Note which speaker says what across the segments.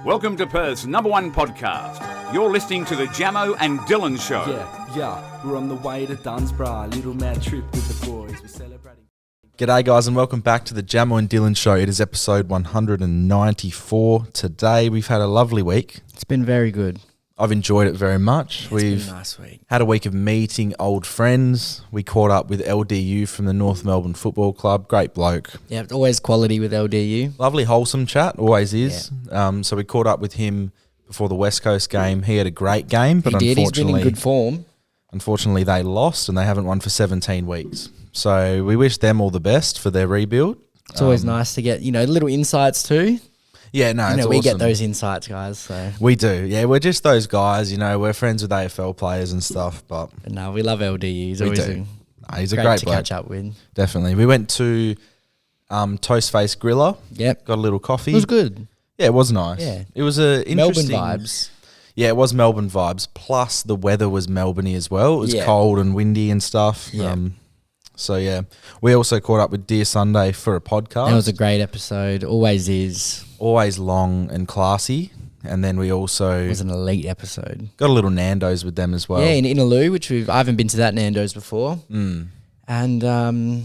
Speaker 1: Welcome to Perth's #1 podcast. You're listening to the Jamo and Dylan Show.
Speaker 2: Yeah, we're on the way to Dunsborough. Little mad trip with the boys. We're celebrating.
Speaker 3: G'day guys and welcome back to the Jamo and Dylan Show. It is episode 194 today. We've had a lovely week.
Speaker 4: It's been very good.
Speaker 3: I've enjoyed it very much.
Speaker 4: It's been a nice week.
Speaker 3: Had a week of meeting old friends. We caught up with LDU from the North Melbourne Football Club. Great bloke.
Speaker 4: Yeah, always quality with LDU.
Speaker 3: Lovely wholesome chat, always is. So we caught up with him before the West Coast game. He had a great game, but
Speaker 4: He did. He's been in good form.
Speaker 3: Unfortunately, they lost and they haven't won for 17 weeks. So we wish them all the best for their rebuild.
Speaker 4: It's always nice to get, little insights too.
Speaker 3: Yeah, no, it's
Speaker 4: we
Speaker 3: awesome.
Speaker 4: get those insights, guys. So
Speaker 3: We do. Yeah, we're just those guys, we're friends with AFL players and stuff, but
Speaker 4: no, we love LDU. He's
Speaker 3: we
Speaker 4: always
Speaker 3: do. He's a
Speaker 4: great
Speaker 3: great
Speaker 4: to
Speaker 3: bloke.
Speaker 4: catch up with.
Speaker 3: Definitely. We went to Toast Face Griller.
Speaker 4: Yep.
Speaker 3: Got a little coffee.
Speaker 4: It was good.
Speaker 3: Yeah, it was nice.
Speaker 4: Yeah.
Speaker 3: It was a interesting
Speaker 4: Melbourne vibes.
Speaker 3: Yeah, it was Melbourne vibes. Plus the weather was Melbourne-y as well. It was cold and windy and stuff.
Speaker 4: Yeah.
Speaker 3: So yeah, we also caught up with Dear Sunday for a podcast.
Speaker 4: That was a great episode. Always is.
Speaker 3: Always long and classy. And then we also
Speaker 4: It was an elite episode.
Speaker 3: got a little Nando's with them as well.
Speaker 4: Yeah, in Inaloo, which I haven't been to that Nando's before. And the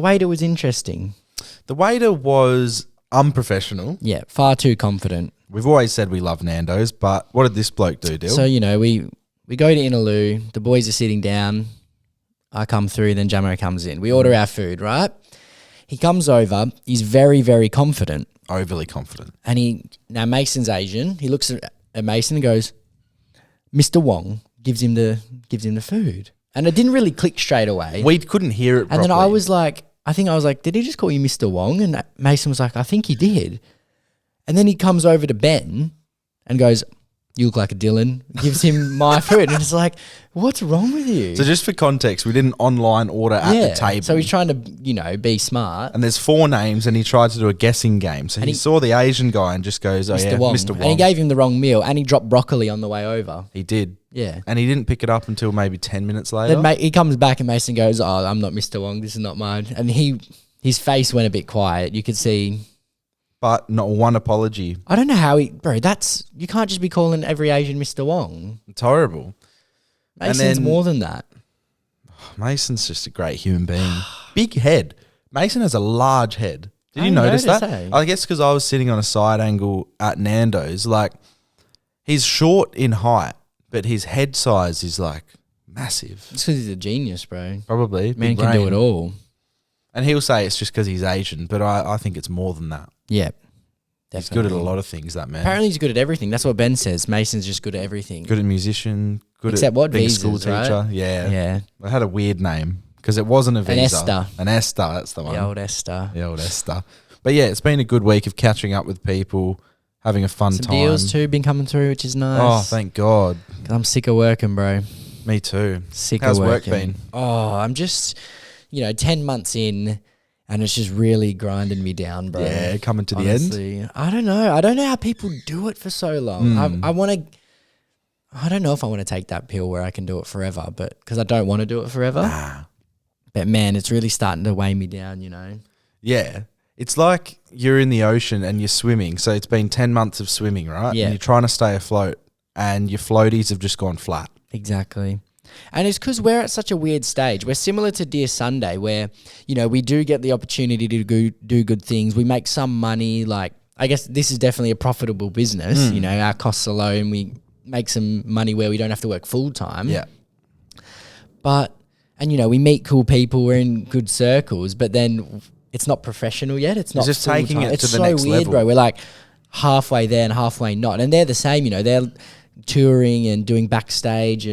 Speaker 4: waiter was interesting.
Speaker 3: The waiter was unprofessional.
Speaker 4: Yeah, far too confident.
Speaker 3: We've always said we love Nando's, but what did this bloke do, Dill?
Speaker 4: So, we go to Inaloo, the boys are sitting down, I come through, then Jamo comes in. We order our food, right? He comes over, he's very, very confident.
Speaker 3: Overly confident.
Speaker 4: And now Mason's Asian, he looks at Mason and goes, Mr. Wong gives him the food. And it didn't really click straight away.
Speaker 3: We couldn't hear it properly.
Speaker 4: And then I was like, did he just call you Mr. Wong? And Mason was like, I think he did. And then he comes over to Ben and goes, you look like a Dylan, gives him my food. And it's like, what's wrong with you?
Speaker 3: So just for context, we did an online order at the table.
Speaker 4: So he's trying to, be smart.
Speaker 3: And there's 4 names and he tried to do a guessing game. So he saw the Asian guy and just goes, oh
Speaker 4: Mr. Wong.
Speaker 3: Mr. Wong.
Speaker 4: And he gave him the wrong meal and he dropped broccoli on the way over.
Speaker 3: He did.
Speaker 4: Yeah.
Speaker 3: And he didn't pick it up until maybe 10 minutes later.
Speaker 4: Then he comes back and Mason goes, oh, I'm not Mr. Wong, this is not mine. And his face went a bit quiet. You could see.
Speaker 3: But not one apology.
Speaker 4: I don't know how you can't just be calling every Asian Mr. Wong.
Speaker 3: It's horrible.
Speaker 4: Mason's more than that.
Speaker 3: Mason's just a great human being. Big head. Mason has a large head. Did you notice that? I guess because I was sitting on a side angle at Nando's. Like, he's short in height, but his head size is like massive.
Speaker 4: It's because he's a genius, bro.
Speaker 3: Probably.
Speaker 4: Man can do it all.
Speaker 3: And he'll say it's just because he's Asian, but I think it's more than that.
Speaker 4: Yeah.
Speaker 3: Definitely. He's good at a lot of things, that man.
Speaker 4: Apparently he's good at everything. That's what Ben says. Mason's just good at everything.
Speaker 3: Good at musician, good
Speaker 4: Except
Speaker 3: at
Speaker 4: what
Speaker 3: being
Speaker 4: visas,
Speaker 3: a school teacher.
Speaker 4: right?
Speaker 3: Yeah.
Speaker 4: Yeah.
Speaker 3: It had a weird name because it wasn't a visa.
Speaker 4: Esther.
Speaker 3: An Esther, that's the one.
Speaker 4: The old Esther.
Speaker 3: The old Esther. But yeah, it's been a good week of catching up with people, having a fun
Speaker 4: Some
Speaker 3: time.
Speaker 4: deals too been coming through, which is nice.
Speaker 3: Oh, thank God.
Speaker 4: 'Cause I'm sick of working, bro.
Speaker 3: Me too.
Speaker 4: Sick
Speaker 3: How's
Speaker 4: of working.
Speaker 3: work been?
Speaker 4: Oh, I'm just, 10 months in and it's just really grinding me down, bro.
Speaker 3: Yeah, coming to
Speaker 4: Honestly,
Speaker 3: the end.
Speaker 4: I don't know. I don't know how people do it for so long. I don't know if I want to take that pill where I can do it forever, but because I don't want to do it forever.
Speaker 3: Nah.
Speaker 4: But man, it's really starting to weigh me down,
Speaker 3: Yeah. It's like you're in the ocean and you're swimming. So it's been 10 months of swimming, right?
Speaker 4: Yeah.
Speaker 3: And you're trying to stay afloat and your floaties have just gone flat.
Speaker 4: Exactly. And it's because we're at such a weird stage. We're similar to Dear Sunday where, we do get the opportunity to do good things. We make some money. Like, I guess this is definitely a profitable business. Our costs are low and we make some money where we don't have to work full time.
Speaker 3: Yeah.
Speaker 4: But, we meet cool people. We're in good circles, but then it's not professional yet. It's not
Speaker 3: just taking
Speaker 4: full-time.
Speaker 3: it to
Speaker 4: it's
Speaker 3: the
Speaker 4: so
Speaker 3: next
Speaker 4: weird,
Speaker 3: level.
Speaker 4: bro. We're like halfway there and halfway not. And they're the same, they're touring and doing backstage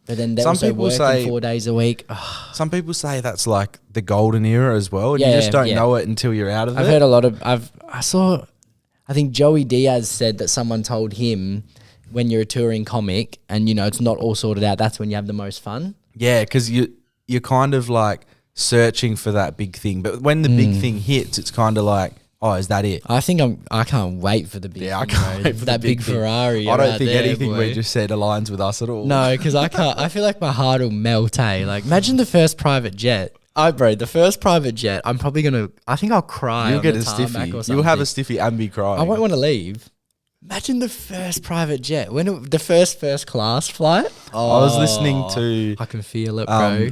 Speaker 4: but then they're
Speaker 3: Some
Speaker 4: also
Speaker 3: people
Speaker 4: working
Speaker 3: say-
Speaker 4: 4 days a week.
Speaker 3: Some people say that's like the golden era as well. And
Speaker 4: Yeah,
Speaker 3: you just don't
Speaker 4: yeah.
Speaker 3: know it until you're out of
Speaker 4: I've
Speaker 3: it.
Speaker 4: heard a lot of, I think Joey Diaz said that someone told him when you're a touring comic and, it's not all sorted out, that's when you have the most fun.
Speaker 3: Yeah, because you're kind of like searching for that big thing. But when the big thing hits, it's kind of like, oh, is that it?
Speaker 4: I think I can't wait for the big
Speaker 3: Yeah, I
Speaker 4: thing,
Speaker 3: can't
Speaker 4: bro.
Speaker 3: wait for
Speaker 4: that
Speaker 3: the big thing.
Speaker 4: Ferrari.
Speaker 3: I don't
Speaker 4: right
Speaker 3: think
Speaker 4: there,
Speaker 3: anything
Speaker 4: boy.
Speaker 3: we just said aligns with us at all.
Speaker 4: No, because I can't. I feel like my heart will melt, eh? Like, imagine the first private jet. The first private jet, I think I'll cry
Speaker 3: You'll
Speaker 4: on
Speaker 3: get
Speaker 4: the
Speaker 3: a
Speaker 4: tarmac
Speaker 3: stiffy.
Speaker 4: or something.
Speaker 3: You'll have a stiffy and be crying.
Speaker 4: I won't want to leave. Imagine the first private jet. The first class flight. Oh,
Speaker 3: I was listening to
Speaker 4: I can feel it, bro.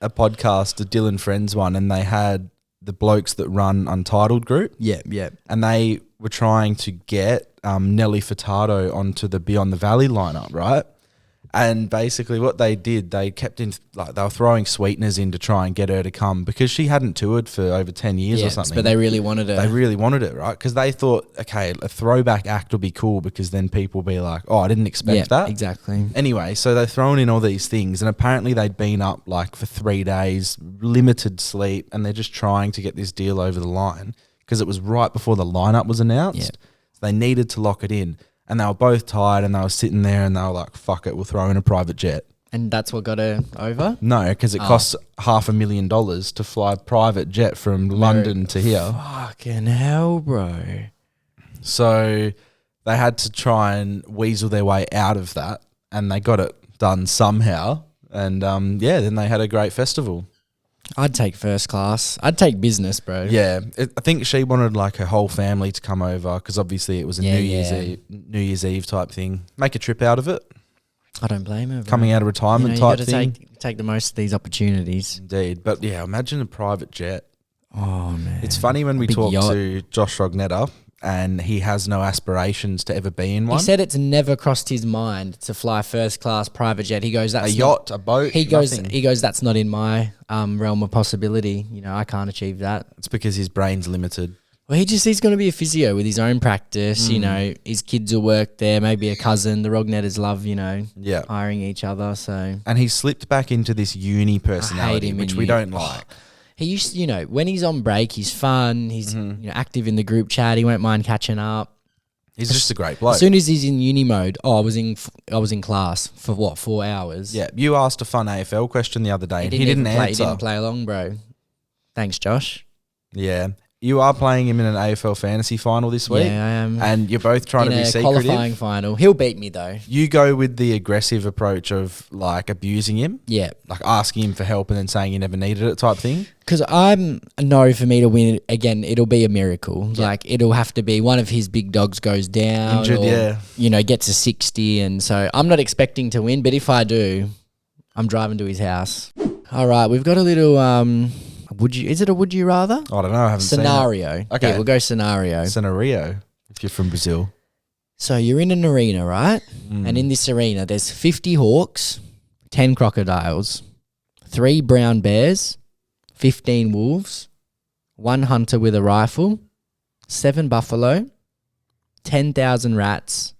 Speaker 3: a podcast, a Dylan Friends one, and they had the blokes that run Untitled Group.
Speaker 4: Yeah.
Speaker 3: And they were trying to get Nelly Furtado onto the Beyond the Valley lineup, right? And basically what they did, they kept in, like, they were throwing sweeteners in to try and get her to come because she hadn't toured for over 10 years or something.
Speaker 4: But they really wanted it.
Speaker 3: They really wanted it, right? Because they thought, okay, a throwback act will be cool because then people will be like, oh, I didn't expect that.
Speaker 4: Exactly.
Speaker 3: Anyway, so they're throwing in all these things, and apparently they'd been up like for 3 days, limited sleep, and they're just trying to get this deal over the line because it was right before the lineup was announced.
Speaker 4: Yeah.
Speaker 3: So they needed to lock it in. And they were both tired, and they were sitting there, and they were like, fuck it, we'll throw in a private jet.
Speaker 4: And that's what got her over?
Speaker 3: No, because it costs $500,000 to fly a private jet from London to here.
Speaker 4: Fucking hell, bro.
Speaker 3: So they had to try and weasel their way out of that, and they got it done somehow. And then they had a great festival.
Speaker 4: I'd take first class. I'd take business, bro.
Speaker 3: Yeah, I think she wanted like her whole family to come over because obviously it was a New Year's Eve type thing. Make a trip out of it.
Speaker 4: I don't blame her, bro.
Speaker 3: Coming out of retirement type
Speaker 4: you
Speaker 3: thing.
Speaker 4: Take the most of these opportunities.
Speaker 3: Indeed. But yeah, imagine a private jet.
Speaker 4: Oh, man.
Speaker 3: It's funny when we
Speaker 4: Big
Speaker 3: talk
Speaker 4: yacht.
Speaker 3: to Josh Rognetta and he has no aspirations to ever be in one.
Speaker 4: He said it's never crossed his mind to fly first class private jet. He goes, that's
Speaker 3: a yacht, a boat,
Speaker 4: He
Speaker 3: nothing.
Speaker 4: goes, that's not in my realm of possibility. You know, I can't achieve that.
Speaker 3: It's because his brain's limited.
Speaker 4: Well, he's going to be a physio with his own practice. You know, his kids will work there. Maybe a cousin. The Rognettas love, hiring each other. So
Speaker 3: And he's slipped back into this uni personality,
Speaker 4: him
Speaker 3: which
Speaker 4: in
Speaker 3: we
Speaker 4: uni.
Speaker 3: don't like.
Speaker 4: he used, when he's on break, he's fun. He's active in the group chat. He won't mind catching up.
Speaker 3: He's just a great bloke.
Speaker 4: As soon as he's in uni mode, I was in class for what, 4 hours.
Speaker 3: Yeah, you asked a fun AFL question the other day and he didn't
Speaker 4: even play,
Speaker 3: answer.
Speaker 4: He didn't play along, bro. Thanks, Josh.
Speaker 3: Yeah. You are playing him in an AFL fantasy final this week.
Speaker 4: Yeah, I am.
Speaker 3: And you're both trying to be
Speaker 4: in a
Speaker 3: secretive.
Speaker 4: qualifying final. He'll beat me though.
Speaker 3: You go with the aggressive approach of like abusing him,
Speaker 4: Yeah.
Speaker 3: like asking him for help and then saying you never needed it type thing.
Speaker 4: Because for me to win again, it'll be a miracle. Yeah. Like it'll have to be one of his big dogs goes down,
Speaker 3: Injured,
Speaker 4: or, gets a 60, and so I'm not expecting to win. But if I do, I'm driving to his house. All right, we've got a little Is it a would you rather?
Speaker 3: I don't know. I haven't
Speaker 4: Scenario.
Speaker 3: seen it. Okay.
Speaker 4: Yeah, we'll go scenario.
Speaker 3: Scenario, if you're from Brazil.
Speaker 4: So you're in an arena, right? And in this arena, there's 50 hawks, 10 crocodiles, 3 brown bears, 15 wolves, 1 hunter with a rifle, 7 buffalo, 10,000 rats,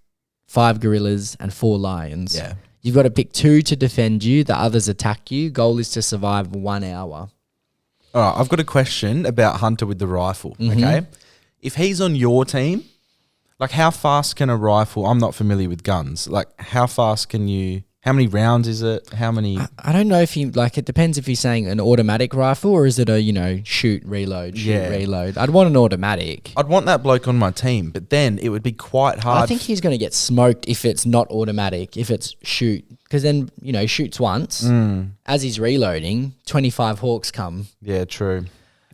Speaker 4: 5 gorillas, and 4 lions.
Speaker 3: Yeah.
Speaker 4: You've got to pick 2 to defend you. The others attack you. Goal is to survive 1 hour.
Speaker 3: All right, I've got a question about Hunter with the rifle, okay? If he's on your team, like how fast can a rifle, I'm not familiar with guns, like how fast can you, how many rounds is it? How many?
Speaker 4: I don't know if it depends if he's saying an automatic rifle or is it a, shoot, reload, reload. I'd want an automatic.
Speaker 3: I'd want that bloke on my team, but then it would be quite hard.
Speaker 4: I think he's going to get smoked if it's not automatic, if it's shoot. Because then, shoots once. As he's reloading, 25 hawks come.
Speaker 3: Yeah, true.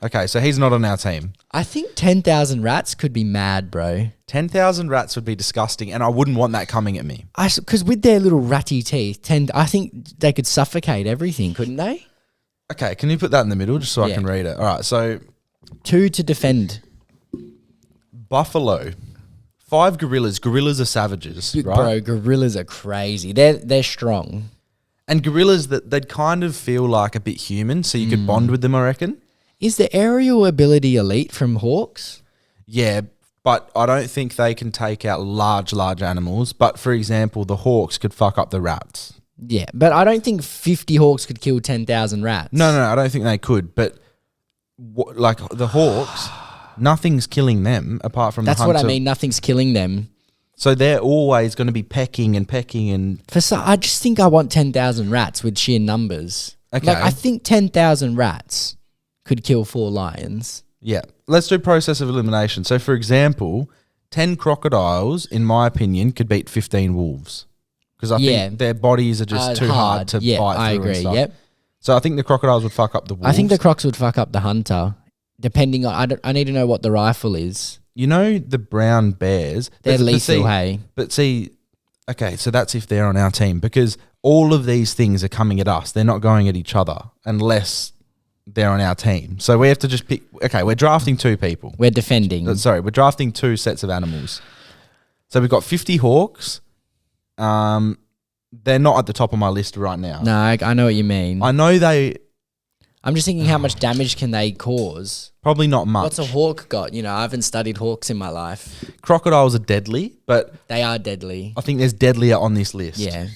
Speaker 3: Okay, so he's not on our team.
Speaker 4: I think 10,000 rats could be mad, bro.
Speaker 3: 10,000 rats would be disgusting, and I wouldn't want that coming at me.
Speaker 4: Because with their little ratty teeth, I think they could suffocate everything, couldn't they?
Speaker 3: Okay, can you put that in the middle just so I can read it? All right, so
Speaker 4: 2 to defend.
Speaker 3: buffalo. 5 gorillas. Gorillas are savages, right?
Speaker 4: Bro, gorillas are crazy. They're strong.
Speaker 3: And gorillas, they'd kind of feel like a bit human, so you could bond with them, I reckon.
Speaker 4: Is the aerial ability elite from hawks?
Speaker 3: Yeah, but I don't think they can take out large animals. But for example, the hawks could fuck up the rats.
Speaker 4: Yeah, but I don't think 50 hawks could kill 10,000 rats.
Speaker 3: No, I don't think they could. But like the hawks, nothing's killing them apart from
Speaker 4: That's
Speaker 3: the hunter.
Speaker 4: what I mean. Nothing's killing them.
Speaker 3: So they're always going to be pecking and.
Speaker 4: I just think I want 10,000 rats with sheer numbers.
Speaker 3: Okay.
Speaker 4: Like I think 10,000 rats could kill 4 lions.
Speaker 3: Yeah. Let's do process of elimination. So for example, 10 crocodiles, in my opinion, could beat 15 wolves. Because I think their bodies are just too hard to bite through.
Speaker 4: I agree.
Speaker 3: And stuff.
Speaker 4: Yep.
Speaker 3: So I think the crocodiles would fuck up the wolves.
Speaker 4: I think the crocs would fuck up the hunter, depending on. I need to know what the rifle is.
Speaker 3: you know the brown bears.
Speaker 4: They're
Speaker 3: but
Speaker 4: lethal,
Speaker 3: see,
Speaker 4: hey?
Speaker 3: But see, okay, so that's if they're on our team because all of these things are coming at us. They're not going at each other unless they're on our team. So we have to just pick. Okay, we're drafting 2 people.
Speaker 4: We're defending.
Speaker 3: Sorry, we're drafting 2 sets of animals. So we've got 50 hawks. They're not at the top of my list right now.
Speaker 4: No, I know what you mean.
Speaker 3: I know they
Speaker 4: I'm just thinking how much damage can they cause?
Speaker 3: probably not much.
Speaker 4: What's a hawk got? You know, I haven't studied hawks in my life.
Speaker 3: Crocodiles are deadly, but
Speaker 4: They are deadly.
Speaker 3: I think there's deadlier on this list.
Speaker 4: Yeah.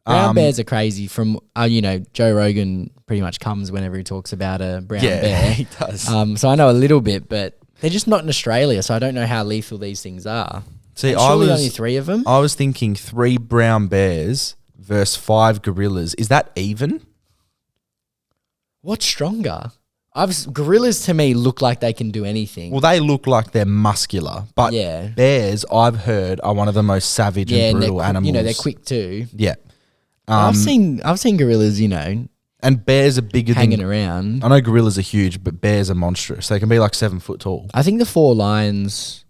Speaker 4: Brown bears are crazy. From you know, Joe Rogan pretty much comes whenever he talks about a brown bear.
Speaker 3: he does.
Speaker 4: So I know a little bit, but they're just not in Australia, so I don't know how lethal these things are.
Speaker 3: See,
Speaker 4: And
Speaker 3: I
Speaker 4: surely
Speaker 3: was
Speaker 4: only 3 of them.
Speaker 3: I was thinking 3 brown bears versus 5 gorillas. Is that even?
Speaker 4: What's stronger? Gorillas to me look like they can do anything.
Speaker 3: Well, they look like they're muscular, but
Speaker 4: Yeah.
Speaker 3: bears, I've heard, are one of the most savage and
Speaker 4: and
Speaker 3: brutal animals.
Speaker 4: You know, they're quick too.
Speaker 3: Yeah.
Speaker 4: I've seen gorillas, you know,
Speaker 3: And bears are bigger
Speaker 4: hanging
Speaker 3: than...
Speaker 4: around.
Speaker 3: I know gorillas are huge, but bears are monstrous. They can be like 7 foot tall.
Speaker 4: I think the 4 lions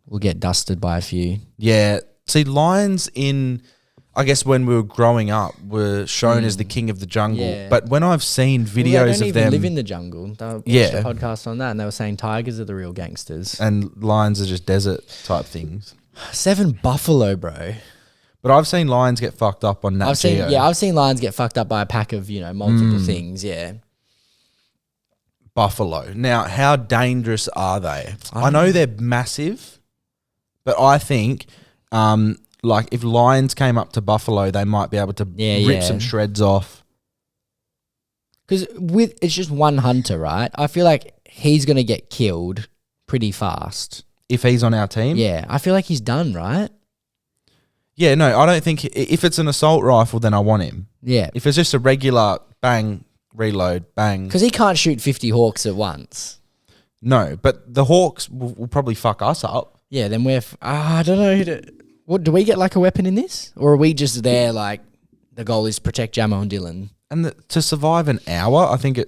Speaker 4: will get dusted by a few.
Speaker 3: Yeah. See, lions I guess when we were growing up, were shown as the king of the jungle.
Speaker 4: Yeah.
Speaker 3: But when I've seen
Speaker 4: Well, they
Speaker 3: videos
Speaker 4: don't
Speaker 3: of
Speaker 4: even
Speaker 3: them...
Speaker 4: live in the jungle. They watched
Speaker 3: Yeah.
Speaker 4: a podcast on that, and they were saying tigers are the real gangsters.
Speaker 3: and lions are just desert type things.
Speaker 4: 7 buffalo, bro.
Speaker 3: But I've seen lions get fucked up on Nat Geo.
Speaker 4: I've seen lions get fucked up by a pack of, you know, multiple things. Yeah.
Speaker 3: Buffalo. Now, how dangerous are they? I know they're massive, but I think, like, if lions came up to buffalo, they might be able to rip some shreds off.
Speaker 4: Because it's just one hunter, right? I feel like he's gonna get killed pretty fast.
Speaker 3: If he's on our team?
Speaker 4: Yeah, I feel like he's done, right?
Speaker 3: Yeah, no, I don't think... If it's an assault rifle, then I want him.
Speaker 4: Yeah,
Speaker 3: If it's just a regular bang, reload, bang...
Speaker 4: because he can't shoot 50 hawks at once.
Speaker 3: No, but the hawks will probably fuck us up.
Speaker 4: Yeah, then I don't know. What do we get like a weapon in this, or are we just there like the goal is to protect Jamo and Dylan?
Speaker 3: And to survive an hour, I think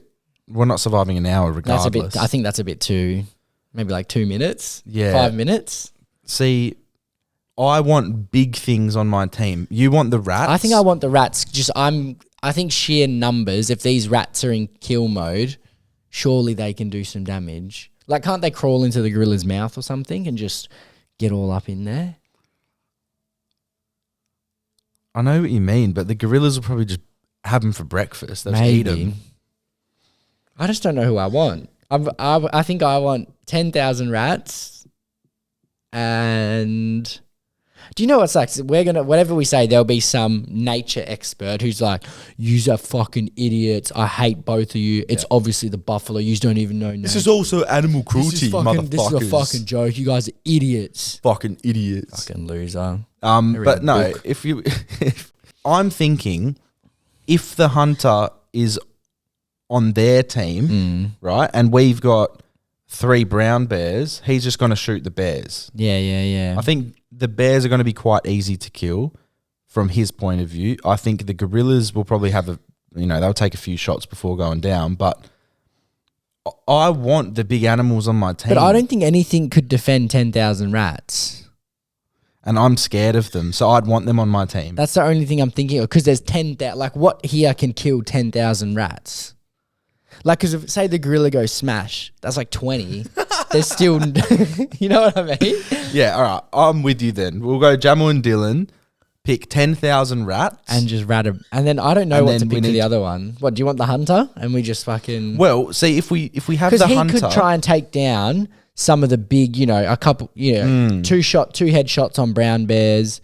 Speaker 3: we're not surviving an hour regardless.
Speaker 4: That's a bit. I think that's a bit too. Maybe like 2 minutes.
Speaker 3: Yeah.
Speaker 4: 5 minutes.
Speaker 3: See, I want big things on my team. You want the rats?
Speaker 4: I think I want the rats. I think sheer numbers. If these rats are in kill mode, surely they can do some damage. Like, can't they crawl into the gorilla's mouth or something and just get all up in there?
Speaker 3: I know what you mean, but the gorillas will probably just have them for breakfast. They'll just eat them.
Speaker 4: I just don't know who I want. I think I want 10,000 rats. And do you know what sucks? Whatever we say, there'll be some nature expert who's like, "Yous are fucking idiots. I hate both of you. It's obviously the buffalo. Yous don't even know names.
Speaker 3: This is also animal cruelty, motherfuckers.
Speaker 4: This is a fucking joke. You guys are idiots.
Speaker 3: Fucking idiots.
Speaker 4: Fucking loser."
Speaker 3: But no, if I'm thinking, if the hunter is on their team, right, and we've got 3 brown bears, he's just going to shoot the bears.
Speaker 4: Yeah.
Speaker 3: I think the bears are going to be quite easy to kill from his point of view. I think the gorillas will probably have they'll take a few shots before going down, but I want the big animals on my team.
Speaker 4: But I don't think anything could defend 10,000 rats.
Speaker 3: And I'm scared of them, so I'd want them on my team.
Speaker 4: That's the only thing I'm thinking of, because there's 10,000. Like, what here can kill 10,000 rats? Like, because if, say, the gorilla goes smash, that's like 20. There's still, you know what I mean?
Speaker 3: Yeah, all right. I'm with you then. We'll go Jamo and Dylan, pick 10,000 rats.
Speaker 4: And just rat them. And then I don't know what to pick for the other one. What, do you want the hunter? And we just fucking...
Speaker 3: Well, see, if we have the hunter...
Speaker 4: Because he could try and take down some of the big, a couple, 2 headshots on brown bears,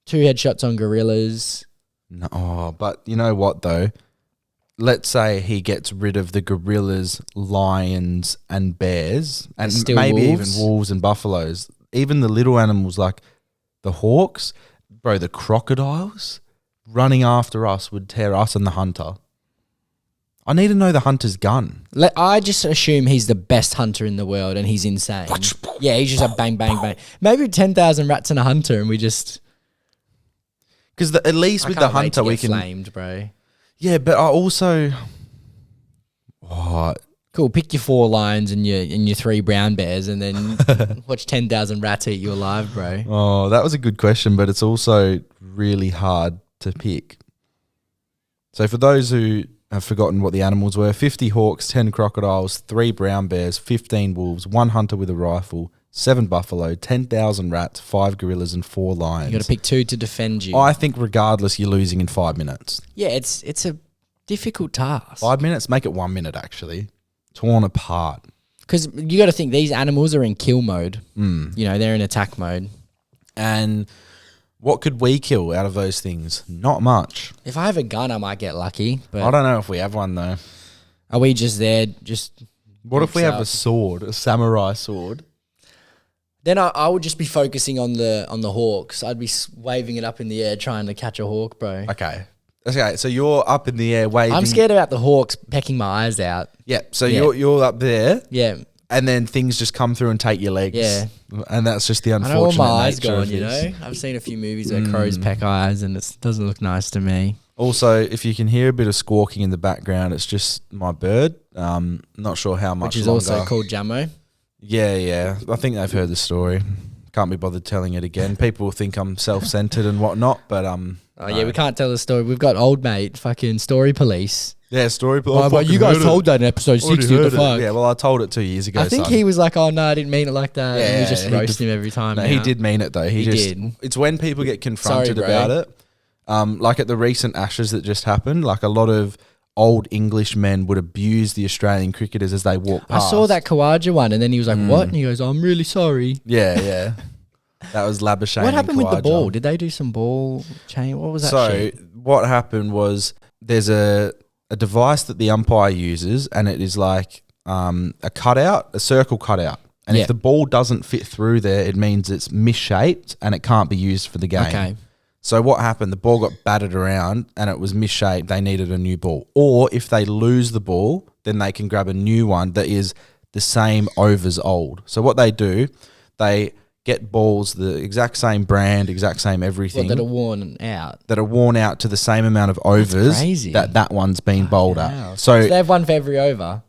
Speaker 4: 2 headshots on gorillas.
Speaker 3: No, but you know what though? Let's say he gets rid of the gorillas, lions, and bears, and
Speaker 4: Still
Speaker 3: maybe
Speaker 4: wolves.
Speaker 3: even wolves and buffaloes. Even the little animals like the hawks, bro, the crocodiles running after us would tear us and the hunter. I need to know the hunter's gun.
Speaker 4: I just assume he's the best hunter in the world and he's insane. Yeah, he's just a bang, bang, bang. Maybe 10,000 rats and a hunter, and we just...
Speaker 3: Because at least with the hunter we can...
Speaker 4: flamed, bro.
Speaker 3: Yeah, but I also... Oh,
Speaker 4: Cool. Pick your 4 lions and your 3 brown bears, and then watch 10,000 rats eat you alive, bro.
Speaker 3: Oh, that was a good question, but it's also really hard to pick. So for those who have forgotten what the animals were, 50 hawks, 10 crocodiles, 3 brown bears, 15 wolves, 1 hunter with a rifle, 7 buffalo, 10,000 rats, 5 gorillas, and 4 lions.
Speaker 4: You got to pick 2 to defend you.
Speaker 3: I think regardless, you're losing in 5 minutes.
Speaker 4: Yeah, it's a difficult task.
Speaker 3: 5 minutes? Make it 1 minute, actually. Torn apart.
Speaker 4: Because you got to think these animals are in kill mode. You know, they're in attack mode.
Speaker 3: And what could we kill out of those things? Not much.
Speaker 4: If I have a gun, I might get lucky. But
Speaker 3: I don't know if we have one, though.
Speaker 4: are we just there?
Speaker 3: What if we have
Speaker 4: up?
Speaker 3: a sword, a samurai sword?
Speaker 4: Then I would just be focusing on the hawks. I'd be waving it up in the air trying to catch a hawk, bro.
Speaker 3: Okay. Okay, so you're up in the air waving.
Speaker 4: I'm scared about the hawks pecking my eyes out.
Speaker 3: Yeah, so you're up there.
Speaker 4: Yeah.
Speaker 3: And then things just come through and take your legs.
Speaker 4: Yeah.
Speaker 3: And that's just the
Speaker 4: I
Speaker 3: unfortunate
Speaker 4: know where my eyes
Speaker 3: nature
Speaker 4: going,
Speaker 3: of
Speaker 4: you
Speaker 3: this.
Speaker 4: know? I've seen a few movies where crows peck eyes and it doesn't look nice to me.
Speaker 3: Also, if you can hear a bit of squawking in the background, it's just my bird. Not sure how much
Speaker 4: Which is
Speaker 3: longer.
Speaker 4: also called Jamo.
Speaker 3: Yeah. I think they've heard the story. Can't be bothered telling it again. People will think I'm self-centered and whatnot, but
Speaker 4: Oh, yeah, we can't tell the story. We've got old mate, fucking story police.
Speaker 3: Yeah, story.
Speaker 4: But you guys told that in episode 60 of the fuck.
Speaker 3: Yeah, well, I told it 2 years ago.
Speaker 4: I think he was like, oh, no, I didn't mean it like that. and we just
Speaker 3: he
Speaker 4: roast
Speaker 3: did-
Speaker 4: him every time.
Speaker 3: No,
Speaker 4: now.
Speaker 3: he did mean it though. He just
Speaker 4: did.
Speaker 3: It's when people get confronted
Speaker 4: Sorry, bro.
Speaker 3: about it. Like at the recent Ashes that just happened, like a lot of old English men would abuse the Australian cricketers as they walk
Speaker 4: I
Speaker 3: past.
Speaker 4: saw that Kawaja one, and then he was like, what? And he goes, I'm really sorry.
Speaker 3: Yeah. That was Labuschagne.
Speaker 4: What happened with the
Speaker 3: and
Speaker 4: ball?
Speaker 3: Khawaja.
Speaker 4: Did they do some ball chain? What was that
Speaker 3: So
Speaker 4: shit?
Speaker 3: what happened was there's a device that the umpire uses, and it is like a cutout, a circle cutout. And
Speaker 4: Yeah.
Speaker 3: if the ball doesn't fit through there, it means it's misshaped and it can't be used for the game.
Speaker 4: Okay.
Speaker 3: So what happened? The ball got battered around and it was misshaped. They needed a new ball. Or if they lose the ball, then they can grab a new one that is the same overs old. So what they do, they get balls the exact same brand, exact same everything.
Speaker 4: What, that are worn out?
Speaker 3: that are worn out to the same amount of overs
Speaker 4: crazy.
Speaker 3: that one's been bowled
Speaker 4: Wow.
Speaker 3: at.
Speaker 4: So
Speaker 3: So
Speaker 4: they have one for every over?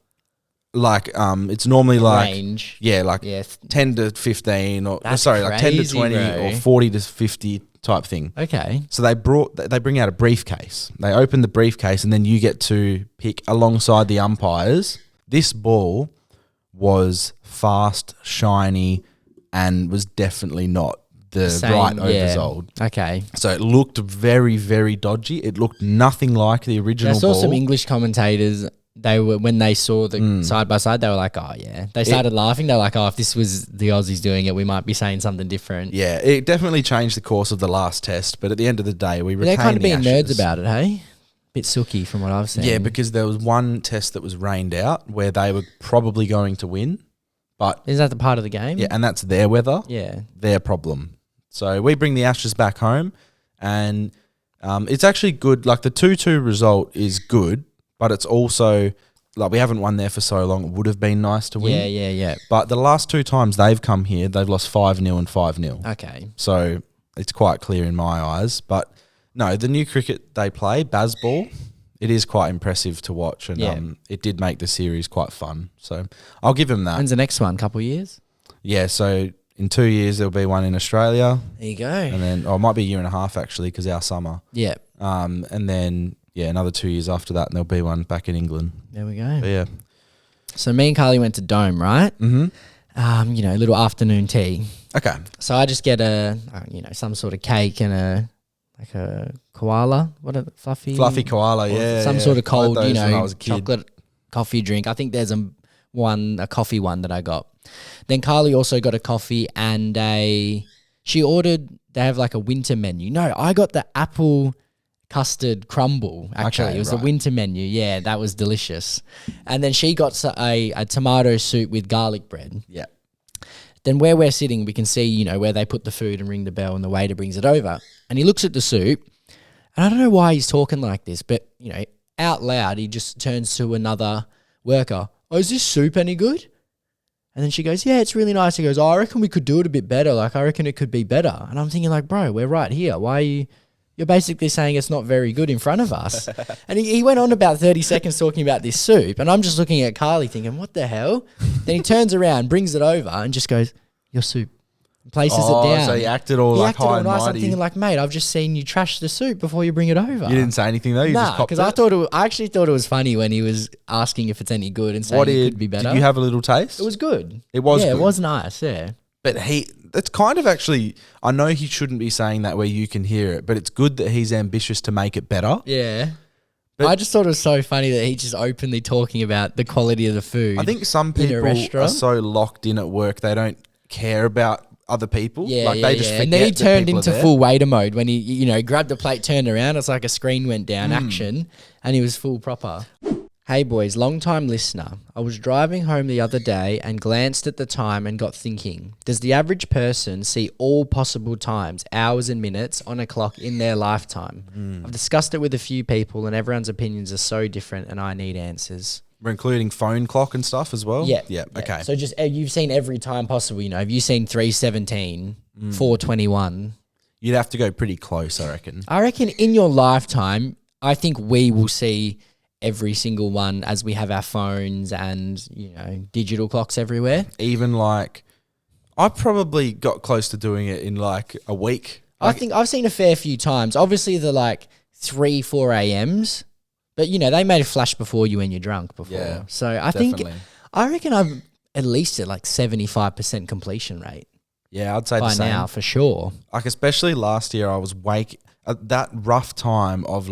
Speaker 3: like it's normally like
Speaker 4: Range.
Speaker 3: yeah, like
Speaker 4: Yeah.
Speaker 3: 10 to 15 or
Speaker 4: That's
Speaker 3: like 10 to
Speaker 4: crazy,
Speaker 3: 20
Speaker 4: bro.
Speaker 3: or 40 to 50 type thing.
Speaker 4: Okay.
Speaker 3: So they bring out a briefcase. They open the briefcase and then you get to pick alongside the umpires. This ball was fast, shiny, and was definitely not the
Speaker 4: Same,
Speaker 3: right overs
Speaker 4: yeah.
Speaker 3: old.
Speaker 4: Okay.
Speaker 3: So it looked very, very dodgy. It looked nothing like the original
Speaker 4: I saw
Speaker 3: ball.
Speaker 4: some English commentators. They were, when they saw the side by side, they were like, "Oh yeah." They started laughing. They were like, "Oh, if this was the Aussies doing it, we might be saying something different."
Speaker 3: Yeah, it definitely changed the course of the last test. But at the end of the day, we retained
Speaker 4: They're kind of
Speaker 3: the
Speaker 4: being nerds
Speaker 3: Ashes.
Speaker 4: about it, hey? Bit sooky from what I've seen.
Speaker 3: Yeah, because there was one test that was rained out where they were probably going to win, but
Speaker 4: is that the part of the game?
Speaker 3: yeah, and that's their weather,
Speaker 4: Yeah.
Speaker 3: their problem. So we bring the Ashes back home, and it's actually good. Like the 2-2 result is good, but it's also like we haven't won there for so long. It would have been nice to win.
Speaker 4: Yeah.
Speaker 3: But the last 2 times they've come here, they've lost 5-0 and 5-0.
Speaker 4: Okay.
Speaker 3: So it's quite clear in my eyes. But no, the new cricket they play, Bazball, it is quite impressive to watch. And
Speaker 4: Yeah.
Speaker 3: it did make the series quite fun. So I'll give them that.
Speaker 4: When's the next one? Couple of years?
Speaker 3: Yeah, so in 2 years there'll be one in Australia.
Speaker 4: There you go.
Speaker 3: And then, it might be a year and a half actually because our summer.
Speaker 4: Yeah.
Speaker 3: And then, yeah, another 2 years after that and there'll be one back in England.
Speaker 4: There we go.
Speaker 3: But yeah.
Speaker 4: So me and Carly went to Dome, right?
Speaker 3: Mm-hmm.
Speaker 4: You know, little afternoon tea.
Speaker 3: Okay.
Speaker 4: So I just get some sort of cake and a koala. What a fluffy
Speaker 3: Koala, yeah.
Speaker 4: some
Speaker 3: yeah.
Speaker 4: sort of
Speaker 3: I had
Speaker 4: cold,
Speaker 3: those when I was a kid.
Speaker 4: chocolate coffee drink. I think there's a coffee one that I got. Then Carly also got a coffee and she ordered, they have like a winter menu. No, I got the apple custard crumble, actually.
Speaker 3: Okay,
Speaker 4: it was
Speaker 3: right.
Speaker 4: the winter menu. Yeah, that was delicious. And then she got a tomato soup with garlic bread.
Speaker 3: Yeah.
Speaker 4: Then where we're sitting, we can see, you know, where they put the food and ring the bell and the waiter brings it over. And he looks at the soup, and I don't know why he's talking like this, but, you know, out loud, he just turns to another worker. Oh, is this soup any good? And then she goes, yeah, it's really nice. He goes, oh, I reckon we could do it a bit better. Like, I reckon it could be better. And I'm thinking like, bro, we're right here. Why are you you're basically saying it's not very good in front of us. And he went on about 30 seconds talking about this soup. And I'm just looking at Carly thinking, what the hell? Then he turns around, brings it over and just goes, your soup. Places it down.
Speaker 3: So he acted all high and
Speaker 4: nice. I'm
Speaker 3: mighty.
Speaker 4: thinking like, mate, I've just seen you trash the soup before you bring it over.
Speaker 3: You didn't say anything though? You just copped
Speaker 4: because
Speaker 3: it?
Speaker 4: I actually thought it was funny when he was asking if it's any good and saying it could be better.
Speaker 3: Did you have a little taste?
Speaker 4: It was good.
Speaker 3: It was
Speaker 4: Yeah,
Speaker 3: good.
Speaker 4: it was nice, yeah.
Speaker 3: But it's kind of actually, I know he shouldn't be saying that where you can hear it, but it's good that he's ambitious to make it better.
Speaker 4: Yeah.
Speaker 3: But
Speaker 4: I just thought it was so funny that he's just openly talking about the quality of the food.
Speaker 3: I think some
Speaker 4: in a
Speaker 3: people
Speaker 4: restaurant.
Speaker 3: are so locked in at work, they don't care about other people.
Speaker 4: Yeah,
Speaker 3: they just forget
Speaker 4: and then he
Speaker 3: that
Speaker 4: turned
Speaker 3: people are
Speaker 4: into
Speaker 3: there.
Speaker 4: full waiter mode when he, grabbed the plate, turned around. It's like a screen went down, action, and he was full proper. Hey boys, long time listener. I was driving home the other day and glanced at the time and got thinking, does the average person see all possible times, hours and minutes on a clock in their lifetime? I've discussed it with a few people and everyone's opinions are so different and I need answers.
Speaker 3: We're including phone clock and stuff as well?
Speaker 4: Yeah.
Speaker 3: Okay.
Speaker 4: So just you've seen every time possible, have you seen 3:17, 4:21?
Speaker 3: You'd have to go pretty close, I reckon.
Speaker 4: I reckon in your lifetime, I think we will see every single one as we have our phones and, digital clocks everywhere.
Speaker 3: Even like, I probably got close to doing it in like a week.
Speaker 4: I think I've seen a fair few times. Obviously the 3, 4 a.m s, but they may have flashed before you when you're drunk before.
Speaker 3: Yeah,
Speaker 4: so I reckon I'm at least at 75% completion rate
Speaker 3: Yeah, I'd say
Speaker 4: by
Speaker 3: the same.
Speaker 4: now for sure.
Speaker 3: Like especially last year, I was at that rough time of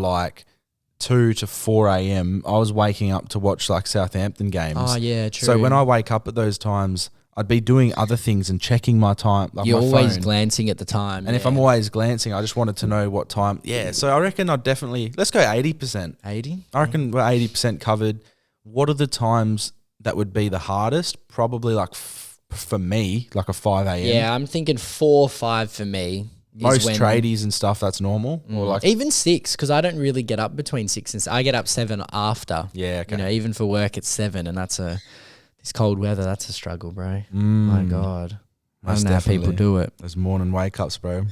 Speaker 3: 2 to 4 a.m. I was waking up to watch Southampton games.
Speaker 4: Oh yeah, true.
Speaker 3: So when I wake up at those times, I'd be doing other things and checking my time.
Speaker 4: You're
Speaker 3: my
Speaker 4: always
Speaker 3: phone.
Speaker 4: glancing at the time.
Speaker 3: And if I'm always glancing, I just wanted to know what time. Yeah, so I reckon I'd definitely, let's go 80%.
Speaker 4: 80,
Speaker 3: I reckon we're 80% covered. What are the times that would be the hardest? Probably for me, a 5 a.m.
Speaker 4: Yeah, I'm thinking 4, 5 for me.
Speaker 3: Most tradies and stuff, that's normal. Or
Speaker 4: even 6, because I don't really get up between 6 and 6. I get up 7 after.
Speaker 3: Yeah, okay.
Speaker 4: Even for work it's 7, and this cold weather, that's a struggle, bro. My God. I don't know how people do it.
Speaker 3: Those morning wake ups, bro.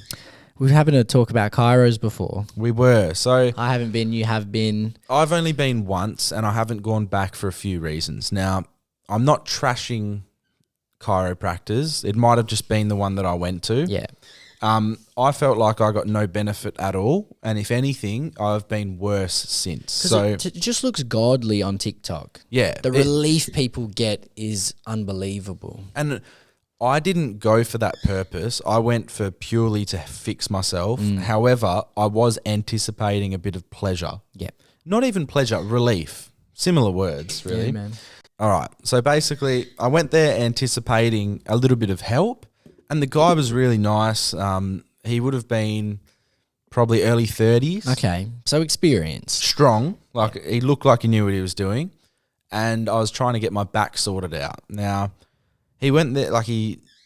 Speaker 4: We've happened to talk about chiros before.
Speaker 3: We were. So
Speaker 4: I haven't been, you have been.
Speaker 3: I've only been once and I haven't gone back for a few reasons. Now, I'm not trashing chiropractors. It might have just been the one that I went to.
Speaker 4: Yeah.
Speaker 3: I felt like I got no benefit at all. And if anything, I've been worse since. So
Speaker 4: it just looks godly on TikTok.
Speaker 3: yeah.
Speaker 4: The relief people get is unbelievable.
Speaker 3: And I didn't go for that purpose. I went for purely to fix myself. However, I was anticipating a bit of pleasure.
Speaker 4: Yeah.
Speaker 3: Not even pleasure, relief. Similar words, really.
Speaker 4: Yeah, man.
Speaker 3: All right. So basically, I went there anticipating a little bit of help, and the guy was really nice. He would have been probably early 30s.
Speaker 4: Okay. So experience.
Speaker 3: Strong. He looked like he knew what he was doing, and I was trying to get my back sorted out. Now, he went there,